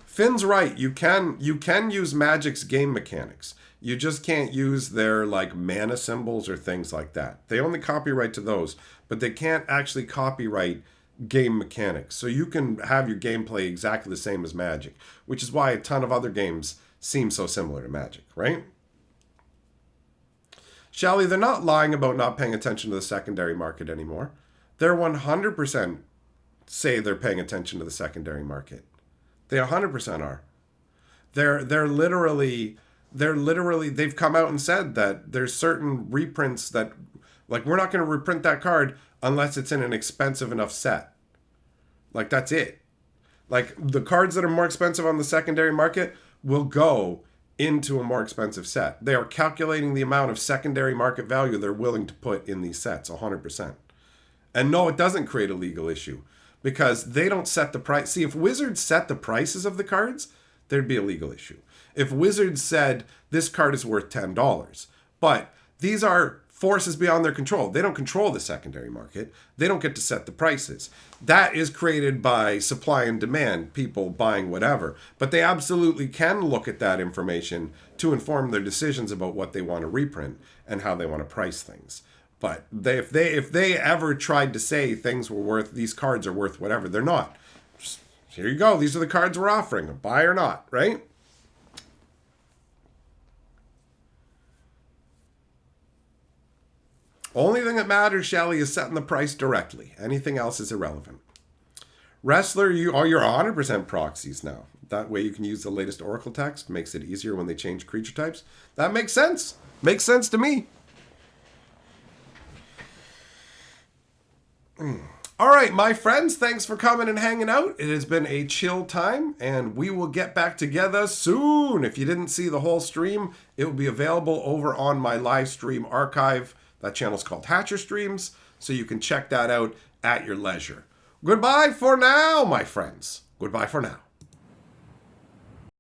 Finn's right. You can use Magic's game mechanics. You just can't use their like mana symbols or things like that. They only copyright to those, but they can't actually copyright game mechanics. So you can have your gameplay exactly the same as Magic, which is why a ton of other games seem so similar to Magic, right? Shelly, they're not lying about not paying attention to the secondary market anymore. They're 100% say they're paying attention to the secondary market. They 100% are. They're literally they've come out and said that there's certain reprints that like we're not going to reprint that card unless it's in an expensive enough set. Like that's it. Like the cards that are more expensive on the secondary market will go into a more expensive set. They are calculating the amount of secondary market value they're willing to put in these sets 100%. And no, it doesn't create a legal issue because they don't set the price. See, if Wizards set the prices of the cards, there'd be a legal issue. If Wizards said this card is worth $10, but these are forces beyond their control. They don't control the secondary market. They don't get to set the prices. That is created by supply and demand, people buying whatever. But they absolutely can look at that information to inform their decisions about what they want to reprint and how they want to price things. But if they ever tried to say these cards are worth whatever, they're not. Just, here you go. These are the cards we're offering. Buy or not, right? Only thing that matters, Shelly, is setting the price directly. Anything else is irrelevant. Wrestler, you're 100% proxies now. That way you can use the latest Oracle text. Makes it easier when they change creature types. That makes sense. Makes sense to me. All right, my friends, thanks for coming and hanging out. It has been a chill time, and we will get back together soon. If you didn't see the whole stream, it will be available over on my live stream archive. That channel's called Hatcher Streams, so you can check that out at your leisure. Goodbye for now, my friends. Goodbye for now.